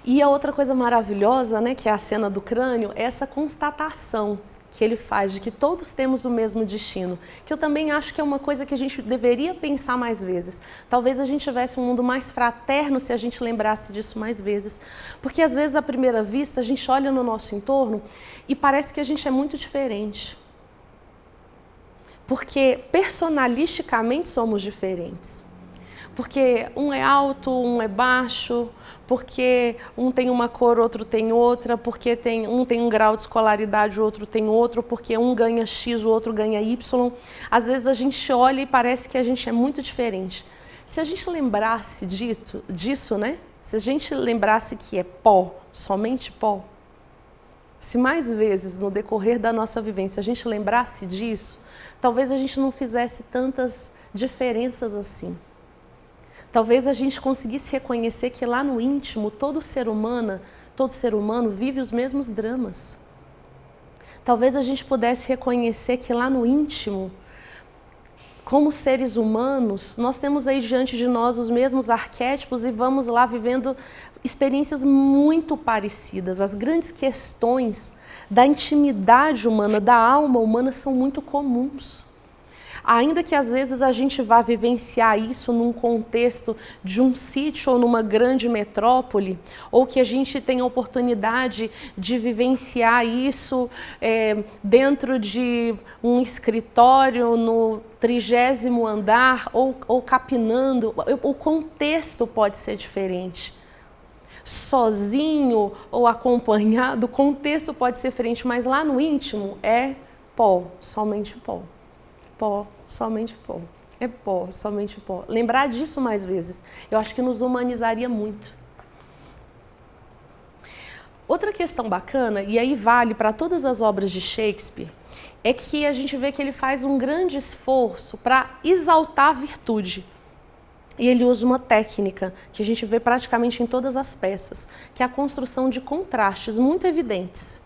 E a outra coisa maravilhosa, né, que é a cena do crânio, é essa constatação que ele faz de que todos temos o mesmo destino, que eu também acho que é uma coisa que a gente deveria pensar mais vezes. Talvez a gente tivesse um mundo mais fraterno se a gente lembrasse disso mais vezes, porque às vezes à primeira vista a gente olha no nosso entorno e parece que a gente é muito diferente, porque personalisticamente somos diferentes. Porque um é alto, um é baixo, porque um tem uma cor, outro tem outra, porque um tem um grau de escolaridade, o outro tem outro, porque um ganha X, o outro ganha Y. Às vezes a gente olha e parece que a gente é muito diferente. Se a gente lembrasse disso, né? Se a gente lembrasse que é pó, somente pó, se mais vezes no decorrer da nossa vivência a gente lembrasse disso, talvez a gente não fizesse tantas diferenças assim. Talvez a gente conseguisse reconhecer que lá no íntimo todo ser humano vive os mesmos dramas. Talvez a gente pudesse reconhecer que lá no íntimo como seres humanos, nós temos aí diante de nós os mesmos arquétipos e vamos lá vivendo experiências muito parecidas. As grandes questões da intimidade humana, da alma humana, são muito comuns. Ainda que às vezes a gente vá vivenciar isso num contexto de um sítio ou numa grande metrópole, ou que a gente tenha a oportunidade de vivenciar isso dentro de um escritório no 30º andar ou capinando, o contexto pode ser diferente. Sozinho ou acompanhado, o contexto pode ser diferente, mas lá no íntimo é pó, somente pó. Pó, somente pó. É pó, somente pó. Lembrar disso mais vezes, eu acho que nos humanizaria muito. Outra questão bacana, e aí vale para todas as obras de Shakespeare, é que a gente vê que ele faz um grande esforço para exaltar a virtude. E ele usa uma técnica que a gente vê praticamente em todas as peças, que é a construção de contrastes muito evidentes.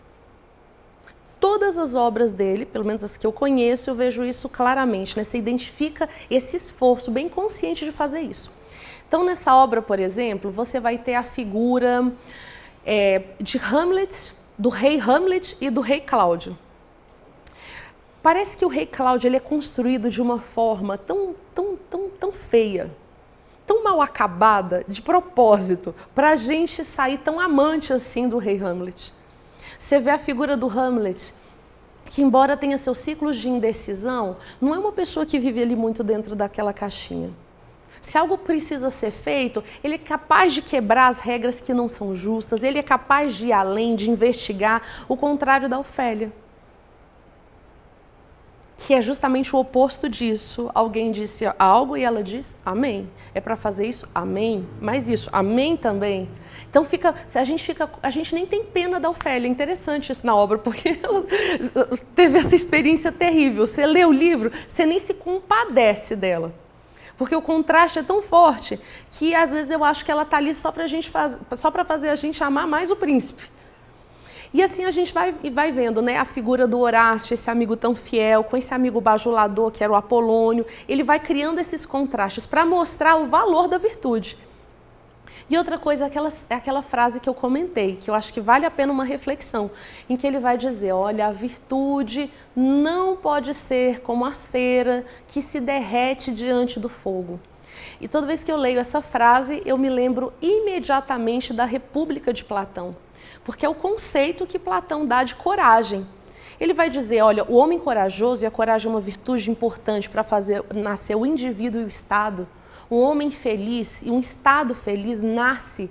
Todas as obras dele, pelo menos as que eu conheço, eu vejo isso claramente, né? Você identifica esse esforço bem consciente de fazer isso. Então, nessa obra, por exemplo, você vai ter a figura de Hamlet, do rei Hamlet e do rei Cláudio. Parece que o rei Cláudio ele é construído de uma forma tão feia, tão mal acabada, de propósito, para a gente sair tão amante assim do rei Hamlet. Você vê a figura do Hamlet, que embora tenha seus ciclos de indecisão, não é uma pessoa que vive ali muito dentro daquela caixinha. Se algo precisa ser feito, ele é capaz de quebrar as regras que não são justas, ele é capaz de ir além, de investigar, o contrário da Ofélia. Que é justamente o oposto disso. Alguém disse algo e ela diz amém. É para fazer isso? Amém. Mas isso, amém também. Então a gente nem tem pena da Ofélia. É interessante isso na obra, porque ela teve essa experiência terrível. Você lê o livro, você nem se compadece dela. Porque o contraste é tão forte que às vezes eu acho que ela está ali só para fazer a gente amar mais o príncipe. E assim a gente vai vendo, né, a figura do Horácio, esse amigo tão fiel, com esse amigo bajulador que era o Apolônio. Ele vai criando esses contrastes para mostrar o valor da virtude. E outra coisa é aquela frase que eu comentei, que eu acho que vale a pena uma reflexão, em que ele vai dizer, olha, a virtude não pode ser como a cera que se derrete diante do fogo. E toda vez que eu leio essa frase, eu me lembro imediatamente da República de Platão. Porque é o conceito que Platão dá de coragem. Ele vai dizer, olha, o homem corajoso, e a coragem é uma virtude importante para fazer nascer o indivíduo e o Estado. Um homem feliz e um Estado feliz nasce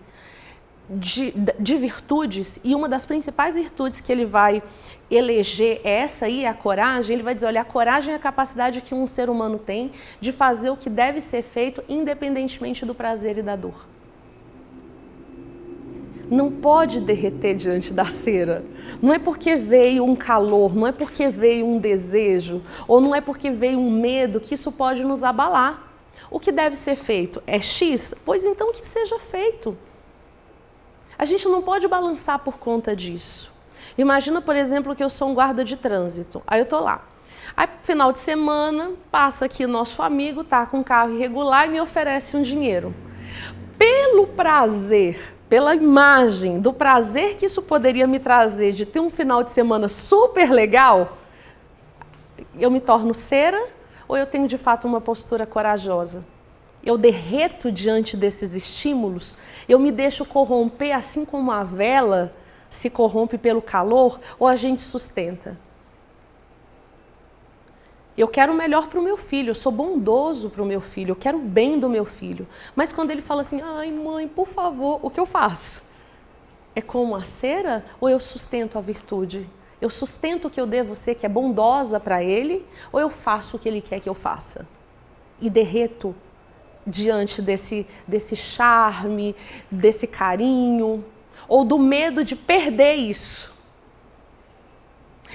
de virtudes, e uma das principais virtudes que ele vai eleger é essa aí, a coragem. Ele vai dizer, olha, a coragem é a capacidade que um ser humano tem de fazer o que deve ser feito independentemente do prazer e da dor. Não pode derreter diante da cera. Não é porque veio um calor, não é porque veio um desejo, ou não é porque veio um medo que isso pode nos abalar. O que deve ser feito é X? Pois então que seja feito. A gente não pode balançar por conta disso. Imagina, por exemplo, que eu sou um guarda de trânsito. Aí eu tô lá. Aí, final de semana, passa aqui nosso amigo, tá com um carro irregular e me oferece um dinheiro. Pelo prazer, pela imagem do prazer que isso poderia me trazer de ter um final de semana super legal, eu me torno cera ou eu tenho de fato uma postura corajosa? Eu derreto diante desses estímulos? Eu me deixo corromper assim como a vela se corrompe pelo calor, ou a gente sustenta? Eu quero o melhor para o meu filho, eu sou bondoso para o meu filho, eu quero o bem do meu filho. Mas quando ele fala assim, ai mãe, por favor, o que eu faço? É como a cera ou eu sustento a virtude? Eu sustento o que eu devo ser, que é bondosa para ele, ou eu faço o que ele quer que eu faça? E derreto diante desse charme, desse carinho, ou do medo de perder isso?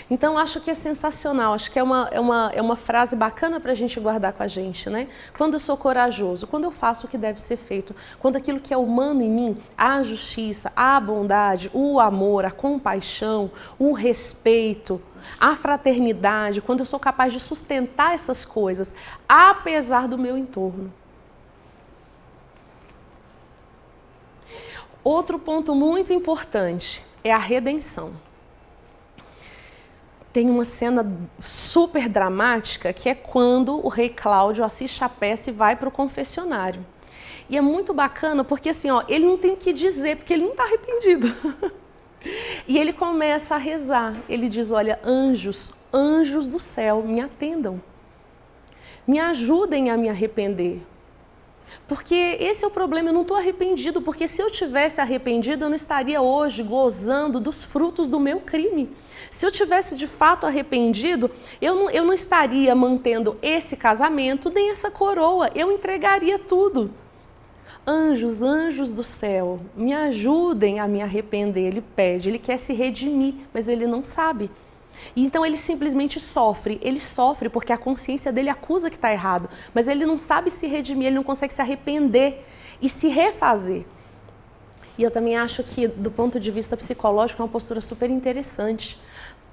Então, acho que é sensacional, acho que é uma frase bacana para a gente guardar com a gente, né? Quando eu sou corajoso, quando eu faço o que deve ser feito, quando aquilo que é humano em mim, a justiça, a bondade, o amor, a compaixão, o respeito, a fraternidade, quando eu sou capaz de sustentar essas coisas, apesar do meu entorno. Outro ponto muito importante é a redenção. Tem uma cena super dramática que é quando o rei Cláudio assiste a peça e vai para o confessionário. E é muito bacana porque assim, ó, ele não tem o que dizer, porque ele não está arrependido. E ele começa a rezar. Ele diz, olha, anjos, anjos do céu, me atendam. Me ajudem a me arrepender. Porque esse é o problema, eu não estou arrependido, porque se eu tivesse arrependido, eu não estaria hoje gozando dos frutos do meu crime. Se eu tivesse de fato arrependido, eu não estaria mantendo esse casamento, nem essa coroa, eu entregaria tudo. Anjos, anjos do céu, me ajudem a me arrepender, ele pede, ele quer se redimir, mas ele não sabe. E então ele simplesmente sofre porque a consciência dele acusa que está errado, mas ele não sabe se redimir, ele não consegue se arrepender e se refazer. E eu também acho que, do ponto de vista psicológico, é uma postura super interessante,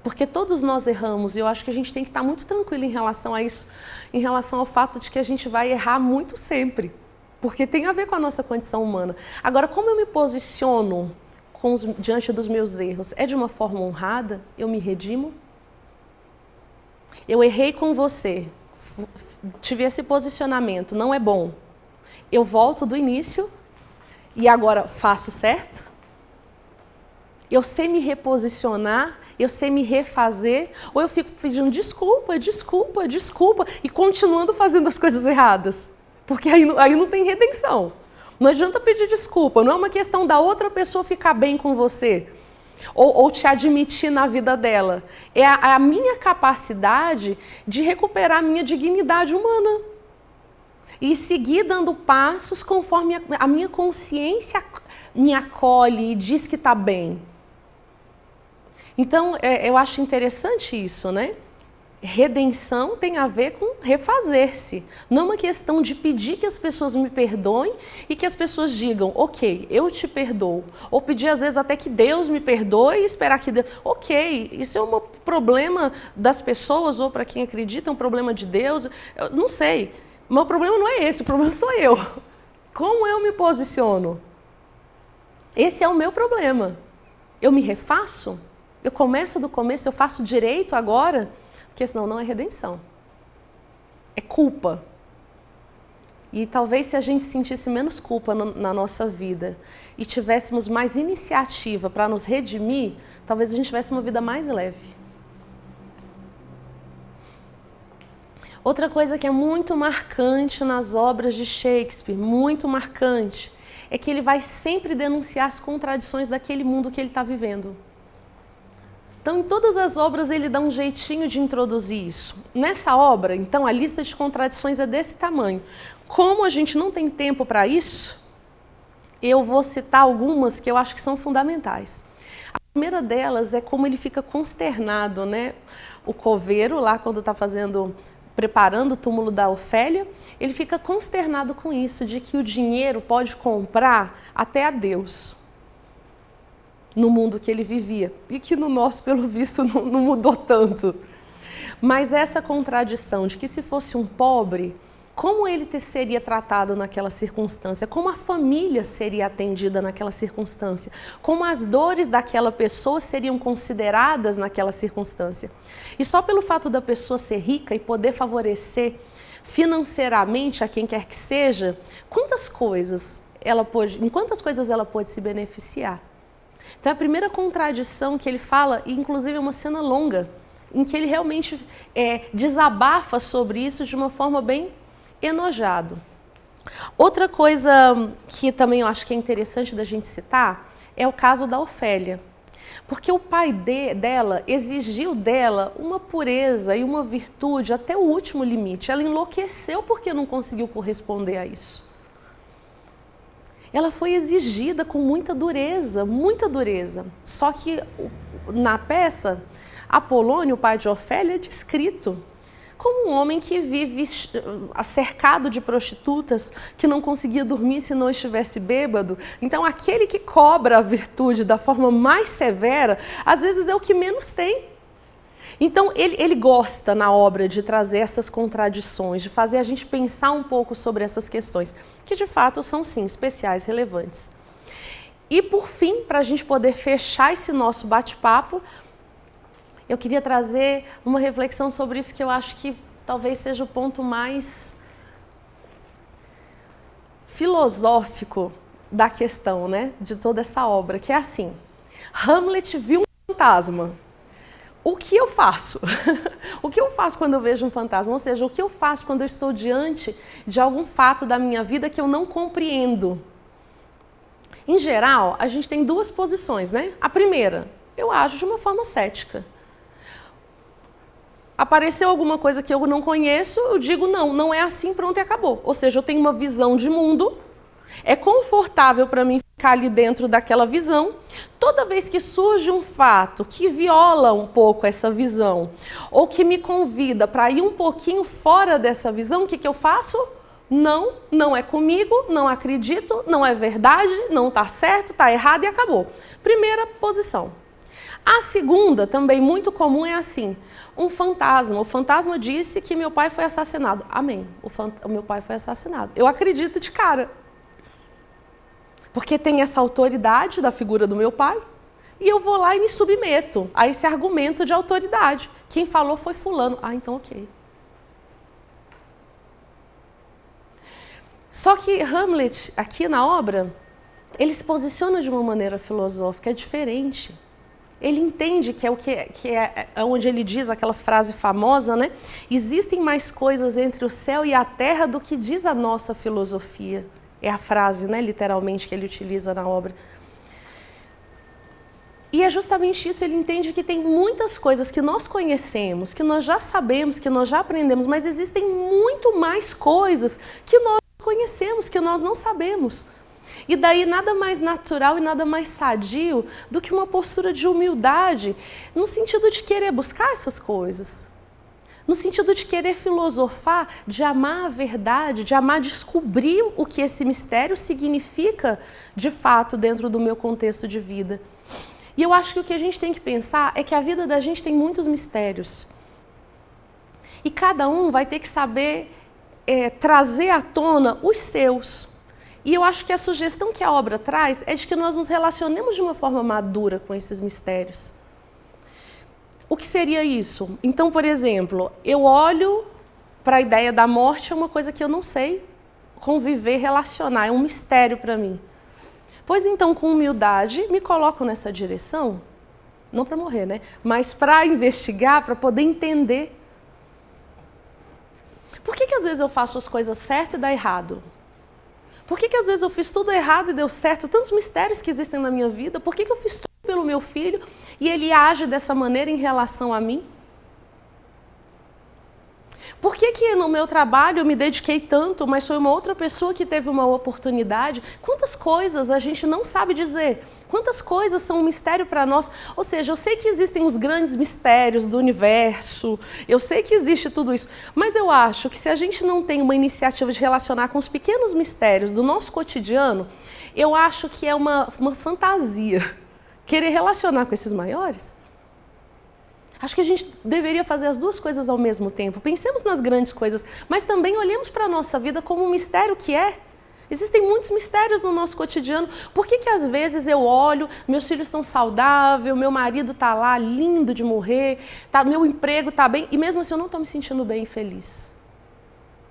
porque todos nós erramos e eu acho que a gente tem que estar muito tranquilo em relação a isso, em relação ao fato de que a gente vai errar muito sempre, porque tem a ver com a nossa condição humana. Agora, como eu me posiciono diante dos meus erros? É de uma forma honrada? Eu me redimo? Eu errei com você, tive esse posicionamento, não é bom. Eu volto do início e agora faço certo? Eu sei me reposicionar, eu sei me refazer, ou eu fico pedindo desculpa e continuando fazendo as coisas erradas? Porque aí não tem redenção. Não adianta pedir desculpa, não é uma questão da outra pessoa ficar bem com você ou te admitir na vida dela. É a minha capacidade de recuperar a minha dignidade humana e seguir dando passos conforme a minha consciência me acolhe e diz que está bem. Então, eu acho interessante isso, né? Redenção tem a ver com refazer-se. Não é uma questão de pedir que as pessoas me perdoem e que as pessoas digam, ok, eu te perdoo. Ou pedir às vezes até que Deus me perdoe e esperar que Deus... Ok, isso é um problema das pessoas ou para quem acredita, é um problema de Deus. Eu não sei. O meu problema não é esse, o problema sou eu. Como eu me posiciono? Esse é o meu problema. Eu me refaço? Eu começo do começo, eu faço direito agora? Porque senão não é redenção. É culpa. E talvez se a gente sentisse menos culpa na nossa vida e tivéssemos mais iniciativa para nos redimir, talvez a gente tivesse uma vida mais leve. Outra coisa que é muito marcante nas obras de Shakespeare, muito marcante, é que ele vai sempre denunciar as contradições daquele mundo que ele está vivendo. Então, em todas as obras, ele dá um jeitinho de introduzir isso. Nessa obra, então, a lista de contradições é desse tamanho. Como a gente não tem tempo para isso, eu vou citar algumas que eu acho que são fundamentais. A primeira delas é como ele fica consternado, né? O coveiro, lá quando está preparando o túmulo da Ofélia, ele fica consternado com isso, de que o dinheiro pode comprar até a Deus. No mundo que ele vivia, e que no nosso, pelo visto, não mudou tanto. Mas essa contradição de que se fosse um pobre, como ele seria tratado naquela circunstância, como a família seria atendida naquela circunstância, como as dores daquela pessoa seriam consideradas naquela circunstância. E só pelo fato da pessoa ser rica e poder favorecer financeiramente a quem quer que seja, em quantas coisas ela pode se beneficiar? Então, a primeira contradição que ele fala, e inclusive é uma cena longa, em que ele realmente desabafa sobre isso de uma forma bem enojado. Outra coisa que também eu acho que é interessante da gente citar é o caso da Ofélia. Porque o pai dela exigiu dela uma pureza e uma virtude até o último limite. Ela enlouqueceu porque não conseguiu corresponder a isso. Ela foi exigida com muita dureza, muita dureza. Só que na peça, Apolônio, o pai de Ofélia, é descrito como um homem que vive cercado de prostitutas, que não conseguia dormir se não estivesse bêbado. Então, aquele que cobra a virtude da forma mais severa, às vezes é o que menos tem. Então, ele gosta na obra de trazer essas contradições, de fazer a gente pensar um pouco sobre essas questões, que de fato são, sim, especiais, relevantes. E, por fim, para a gente poder fechar esse nosso bate-papo, eu queria trazer uma reflexão sobre isso que eu acho que talvez seja o ponto mais filosófico da questão, né, de toda essa obra, que é assim: Hamlet viu um fantasma. O que eu faço? O que eu faço quando eu vejo um fantasma? Ou seja, o que eu faço quando eu estou diante de algum fato da minha vida que eu não compreendo? Em geral, a gente tem duas posições, né? A primeira, eu ajo de uma forma cética. Apareceu alguma coisa que eu não conheço, eu digo não, não é assim, pronto e acabou. Ou seja, eu tenho uma visão de mundo, é confortável para mim ficar ali dentro daquela visão. Toda vez que surge um fato que viola um pouco essa visão, ou que me convida para ir um pouquinho fora dessa visão, o que eu faço? Não, não é comigo, não acredito, não é verdade, não está certo, está errado e acabou. Primeira posição. A segunda, também muito comum, é assim: um fantasma. O fantasma disse que meu pai foi assassinado. Amém. O meu pai foi assassinado. Eu acredito de cara. Porque tem essa autoridade da figura do meu pai, e eu vou lá e me submeto a esse argumento de autoridade. Quem falou foi fulano. Ah, então ok. Só que Hamlet, aqui na obra, ele se posiciona de uma maneira filosófica, é diferente. Ele entende que é onde ele diz aquela frase famosa, né? Existem mais coisas entre o céu e a terra do que diz a nossa filosofia. É a frase, né, literalmente, que ele utiliza na obra. E é justamente isso, ele entende que tem muitas coisas que nós conhecemos, que nós já sabemos, que nós já aprendemos, mas existem muito mais coisas que nós conhecemos, que nós não sabemos. E daí nada mais natural e nada mais sadio do que uma postura de humildade, no sentido de querer buscar essas coisas. No sentido de querer filosofar, de amar a verdade, de amar descobrir o que esse mistério significa de fato dentro do meu contexto de vida. E eu acho que o que a gente tem que pensar é que a vida da gente tem muitos mistérios. E cada um vai ter que saber trazer à tona os seus. E eu acho que a sugestão que a obra traz é de que nós nos relacionemos de uma forma madura com esses mistérios. O que seria isso? Então, por exemplo, eu olho para a ideia da morte, é uma coisa que eu não sei conviver, relacionar, é um mistério para mim. Pois então, com humildade, me coloco nessa direção, não para morrer, né? Mas para investigar, para poder entender. Por que às vezes eu faço as coisas certas e dá errado? Por que às vezes eu fiz tudo errado e deu certo? Tantos mistérios que existem na minha vida. Por que eu fiz tudo pelo meu filho e ele age dessa maneira em relação a mim? Por que no meu trabalho eu me dediquei tanto, mas foi uma outra pessoa que teve uma oportunidade? Quantas coisas a gente não sabe dizer? Quantas coisas são um mistério para nós? Ou seja, eu sei que existem os grandes mistérios do universo, eu sei que existe tudo isso, mas eu acho que se a gente não tem uma iniciativa de relacionar com os pequenos mistérios do nosso cotidiano, eu acho que é uma fantasia querer relacionar com esses maiores. Acho que a gente deveria fazer as duas coisas ao mesmo tempo. Pensemos nas grandes coisas, mas também olhemos para a nossa vida como um mistério que é. Existem muitos mistérios no nosso cotidiano. Por que às vezes eu olho, meus filhos estão saudáveis, meu marido está lá lindo de morrer, meu emprego está bem, e mesmo assim eu não estou me sentindo bem e feliz?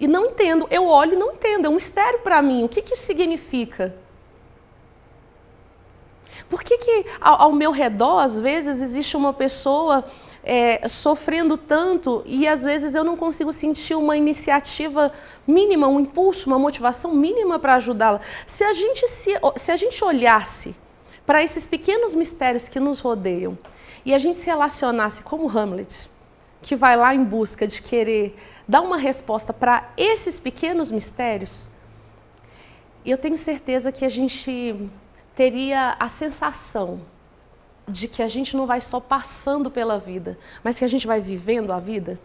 E não entendo, eu olho e não entendo, é um mistério para mim. O que isso significa? Por que ao meu redor, às vezes, existe uma pessoa sofrendo tanto e às vezes eu não consigo sentir uma iniciativa mínima, um impulso, uma motivação mínima para ajudá-la? Se a gente olhasse para esses pequenos mistérios que nos rodeiam e a gente se relacionasse como Hamlet, que vai lá em busca de querer dar uma resposta para esses pequenos mistérios, eu tenho certeza que a gente teria a sensação de que a gente não vai só passando pela vida, mas que a gente vai vivendo a vida?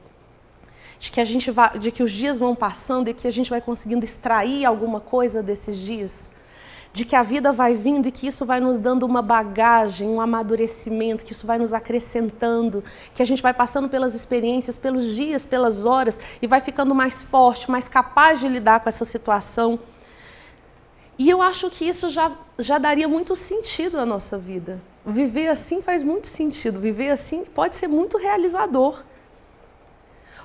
De que os dias vão passando e que a gente vai conseguindo extrair alguma coisa desses dias? De que a vida vai vindo e que isso vai nos dando uma bagagem, um amadurecimento, que isso vai nos acrescentando, que a gente vai passando pelas experiências, pelos dias, pelas horas e vai ficando mais forte, mais capaz de lidar com essa situação. E eu acho que isso já daria muito sentido à nossa vida. Viver assim faz muito sentido, viver assim pode ser muito realizador.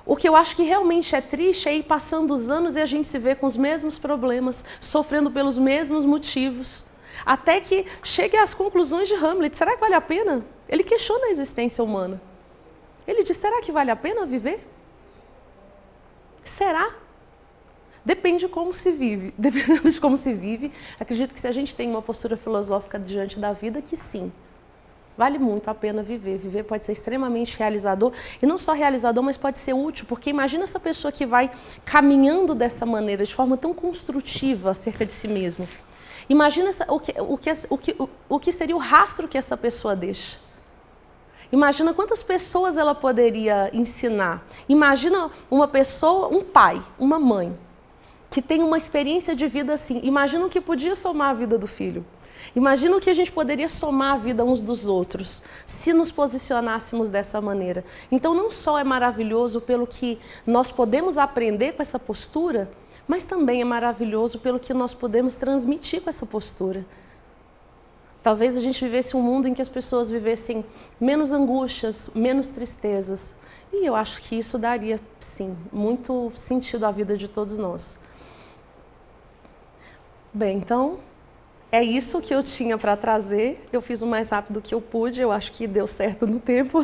O que eu acho que realmente é triste é ir passando os anos e a gente se vê com os mesmos problemas, sofrendo pelos mesmos motivos, até que chegue às conclusões de Hamlet. Será que vale a pena? Ele questiona a existência humana. Ele diz, será que vale a pena viver? Será? Depende de como se vive. Dependendo de como se vive, acredito que se a gente tem uma postura filosófica diante da vida, que sim. Vale muito a pena viver. Viver pode ser extremamente realizador. E não só realizador, mas pode ser útil. Porque imagina essa pessoa que vai caminhando dessa maneira, de forma tão construtiva acerca de si mesma. Imagina o que seria o rastro que essa pessoa deixa. Imagina quantas pessoas ela poderia ensinar. Imagina uma pessoa, um pai, uma mãe, que tem uma experiência de vida assim. Imagina o que podia somar a vida do filho. Imagina o que a gente poderia somar a vida uns dos outros, se nos posicionássemos dessa maneira. Então não só é maravilhoso pelo que nós podemos aprender com essa postura, mas também é maravilhoso pelo que nós podemos transmitir com essa postura. Talvez a gente vivesse um mundo em que as pessoas vivessem menos angústias, menos tristezas. E eu acho que isso daria, sim, muito sentido à vida de todos nós. Bem, então, é isso que eu tinha para trazer. Eu fiz o mais rápido que eu pude, eu acho que deu certo no tempo.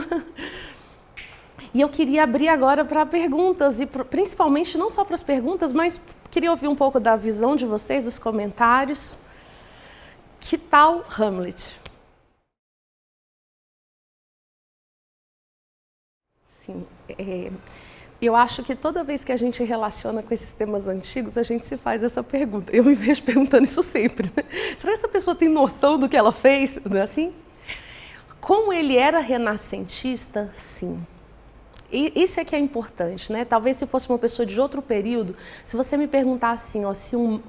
E eu queria abrir agora para perguntas, e principalmente não só para as perguntas, mas queria ouvir um pouco da visão de vocês, dos comentários. Que tal Hamlet? Sim, eu acho que toda vez que a gente relaciona com esses temas antigos, a gente se faz essa pergunta. Eu me vejo perguntando isso sempre, né? Será que essa pessoa tem noção do que ela fez? Não é assim? Como ele era renascentista, sim. E isso é que é importante, né? Talvez se fosse uma pessoa de outro período, se você me perguntar assim, ó, se um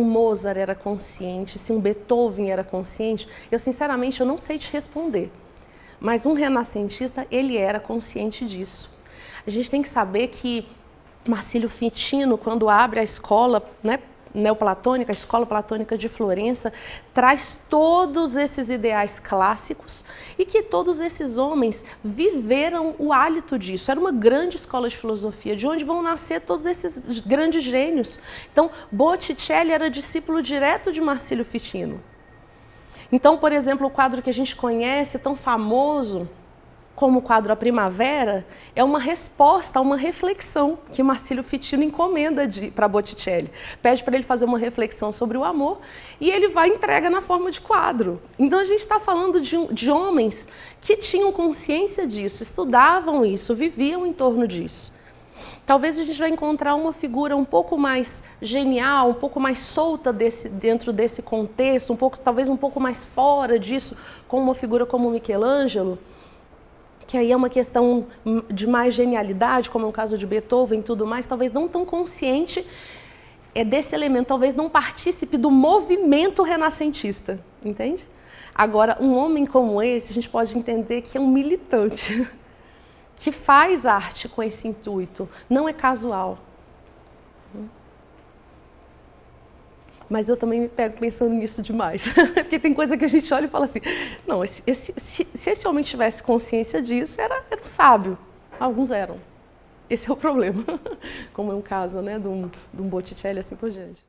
Mozart era consciente, se um Beethoven era consciente, eu sinceramente eu não sei te responder. Mas um renascentista, ele era consciente disso. A gente tem que saber que Marcílio Ficino, quando abre a escola, né, neoplatônica, a escola platônica de Florença, traz todos esses ideais clássicos e que todos esses homens viveram o hálito disso. Era uma grande escola de filosofia, de onde vão nascer todos esses grandes gênios. Então, Botticelli era discípulo direto de Marcílio Ficino. Então, por exemplo, o quadro que a gente conhece, tão famoso como o quadro A Primavera, é uma resposta a uma reflexão que Marcílio Ficino encomenda para Botticelli. Pede para ele fazer uma reflexão sobre o amor e ele vai e entrega na forma de quadro. Então a gente está falando de homens que tinham consciência disso, estudavam isso, viviam em torno disso. Talvez a gente vai encontrar uma figura um pouco mais genial, um pouco mais solta dentro desse contexto, talvez um pouco mais fora disso, com uma figura como Michelangelo, que aí é uma questão de mais genialidade, como é o caso de Beethoven e tudo mais, talvez não tão consciente desse elemento, talvez não partícipe do movimento renascentista, entende? Agora, um homem como esse, a gente pode entender que é um militante, que faz arte com esse intuito, não é casual. Mas eu também me pego pensando nisso demais, porque tem coisa que a gente olha e fala assim, não, se esse homem tivesse consciência disso, era um sábio. Alguns eram. Esse é o problema, como é um caso, né, de um Botticelli assim por diante.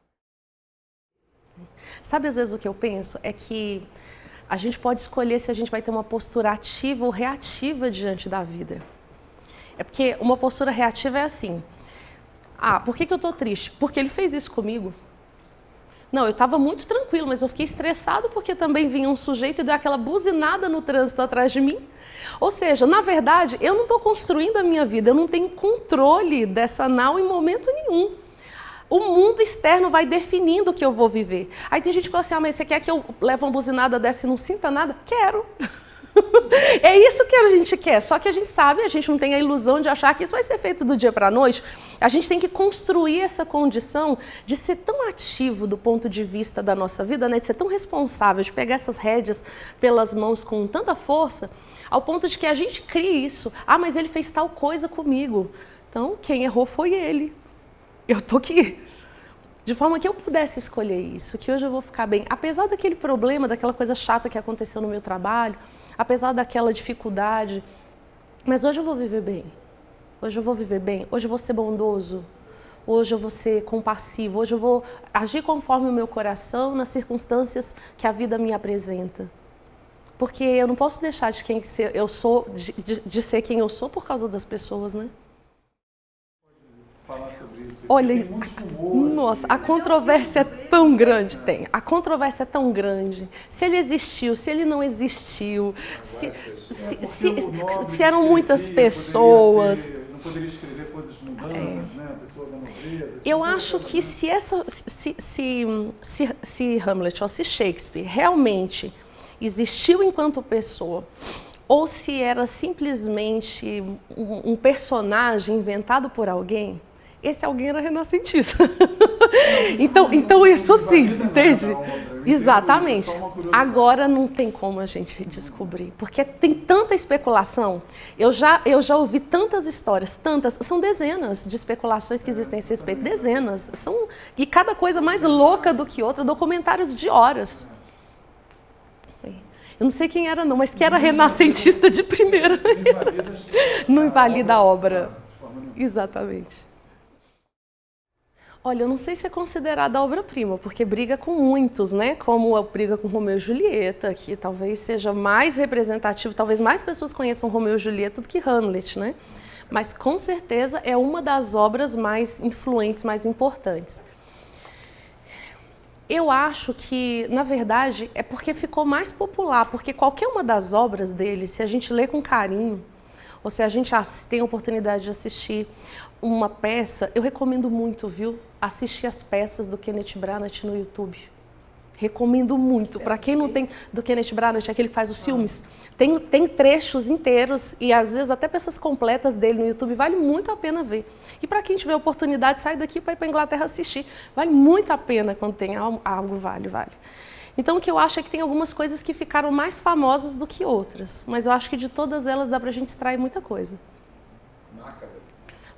Sabe, às vezes o que eu penso é que a gente pode escolher se a gente vai ter uma postura ativa ou reativa diante da vida. É porque uma postura reativa é assim, por que eu estou triste? Porque ele fez isso comigo. Não, eu estava muito tranquilo, mas eu fiquei estressado porque também vinha um sujeito e deu aquela buzinada no trânsito atrás de mim. Ou seja, na verdade, eu não estou construindo a minha vida, eu não tenho controle dessa nau em momento nenhum. O mundo externo vai definindo o que eu vou viver. Aí tem gente que fala assim, mas você quer que eu leve uma buzinada dessa e não sinta nada? Quero. É isso que a gente quer, só que a gente sabe, a gente não tem a ilusão de achar que isso vai ser feito do dia para a noite. A gente tem que construir essa condição de ser tão ativo do ponto de vista da nossa vida, né? De ser tão responsável, de pegar essas rédeas pelas mãos com tanta força, ao ponto de que a gente crie isso. Ah, mas ele fez tal coisa comigo. Então, quem errou foi ele. Eu tô aqui. De forma que eu pudesse escolher isso, que hoje eu vou ficar bem. Apesar daquele problema, daquela coisa chata que aconteceu no meu trabalho, apesar daquela dificuldade, mas hoje eu vou viver bem. Hoje eu vou viver bem. Hoje eu vou ser bondoso. Hoje eu vou ser compassivo. Hoje eu vou agir conforme o meu coração nas circunstâncias que a vida me apresenta. Porque eu não posso deixar de quem eu sou, de ser quem eu sou por causa das pessoas, né? Falar sobre isso. Olha, tem muitos rumores. nossa, a controvérsia é tão grande, tem. A controvérsia é tão grande. Se ele existiu, se ele não existiu, se eram muitas pessoas. Não poderia escrever coisas mundanas, né? A pessoa da nobreza. Eu acho que se Hamlet ou se Shakespeare realmente existiu enquanto pessoa, ou se era simplesmente um personagem inventado por alguém, esse alguém era renascentista. Então isso sim, entende? Exatamente. Agora não tem como a gente descobrir, porque tem tanta especulação. Eu já ouvi tantas histórias, são dezenas de especulações que existem a esse respeito, dezenas. E cada coisa mais louca do que outra, documentários de horas. Eu não sei quem era não, mas que era renascentista de primeira. Não invalida a obra. Exatamente. Olha, eu não sei se é considerada obra-prima, porque briga com muitos, né? Como a briga com Romeu e Julieta, que talvez seja mais representativo, talvez mais pessoas conheçam Romeu e Julieta do que Hamlet, né? Mas com certeza é uma das obras mais influentes, mais importantes. Eu acho que, na verdade, é porque ficou mais popular, porque qualquer uma das obras dele, se a gente lê com carinho, ou se a gente tem a oportunidade de assistir uma peça, eu recomendo muito, viu? Assistir as peças do Kenneth Branagh no YouTube. Recomendo muito. Para quem não tem, do Kenneth Branagh, aquele que faz os filmes, tem trechos inteiros e às vezes até peças completas dele no YouTube, vale muito a pena ver. E para quem tiver a oportunidade, sai daqui para ir para a Inglaterra assistir. Vale muito a pena quando tem algo, vale. Então o que eu acho é que tem algumas coisas que ficaram mais famosas do que outras, mas eu acho que de todas elas dá para a gente extrair muita coisa.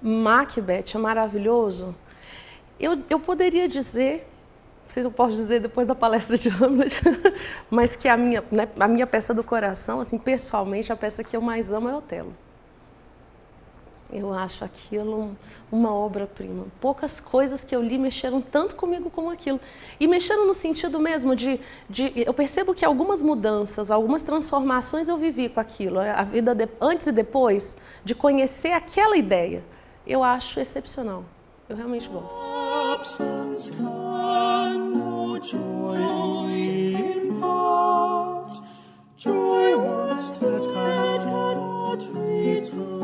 Macbeth é maravilhoso. Eu poderia dizer, não sei se eu posso dizer depois da palestra de Hamlet, mas que a minha peça do coração, assim, pessoalmente, a peça que eu mais amo é Otelo. Eu acho aquilo uma obra-prima. Poucas coisas que eu li mexeram tanto comigo como aquilo. E mexeram no sentido mesmo eu percebo que algumas mudanças, algumas transformações eu vivi com aquilo. A vida antes e depois, de conhecer aquela ideia, eu acho excepcional. Eu realmente gosto. Absence can no joy impart, joy once that cannot return.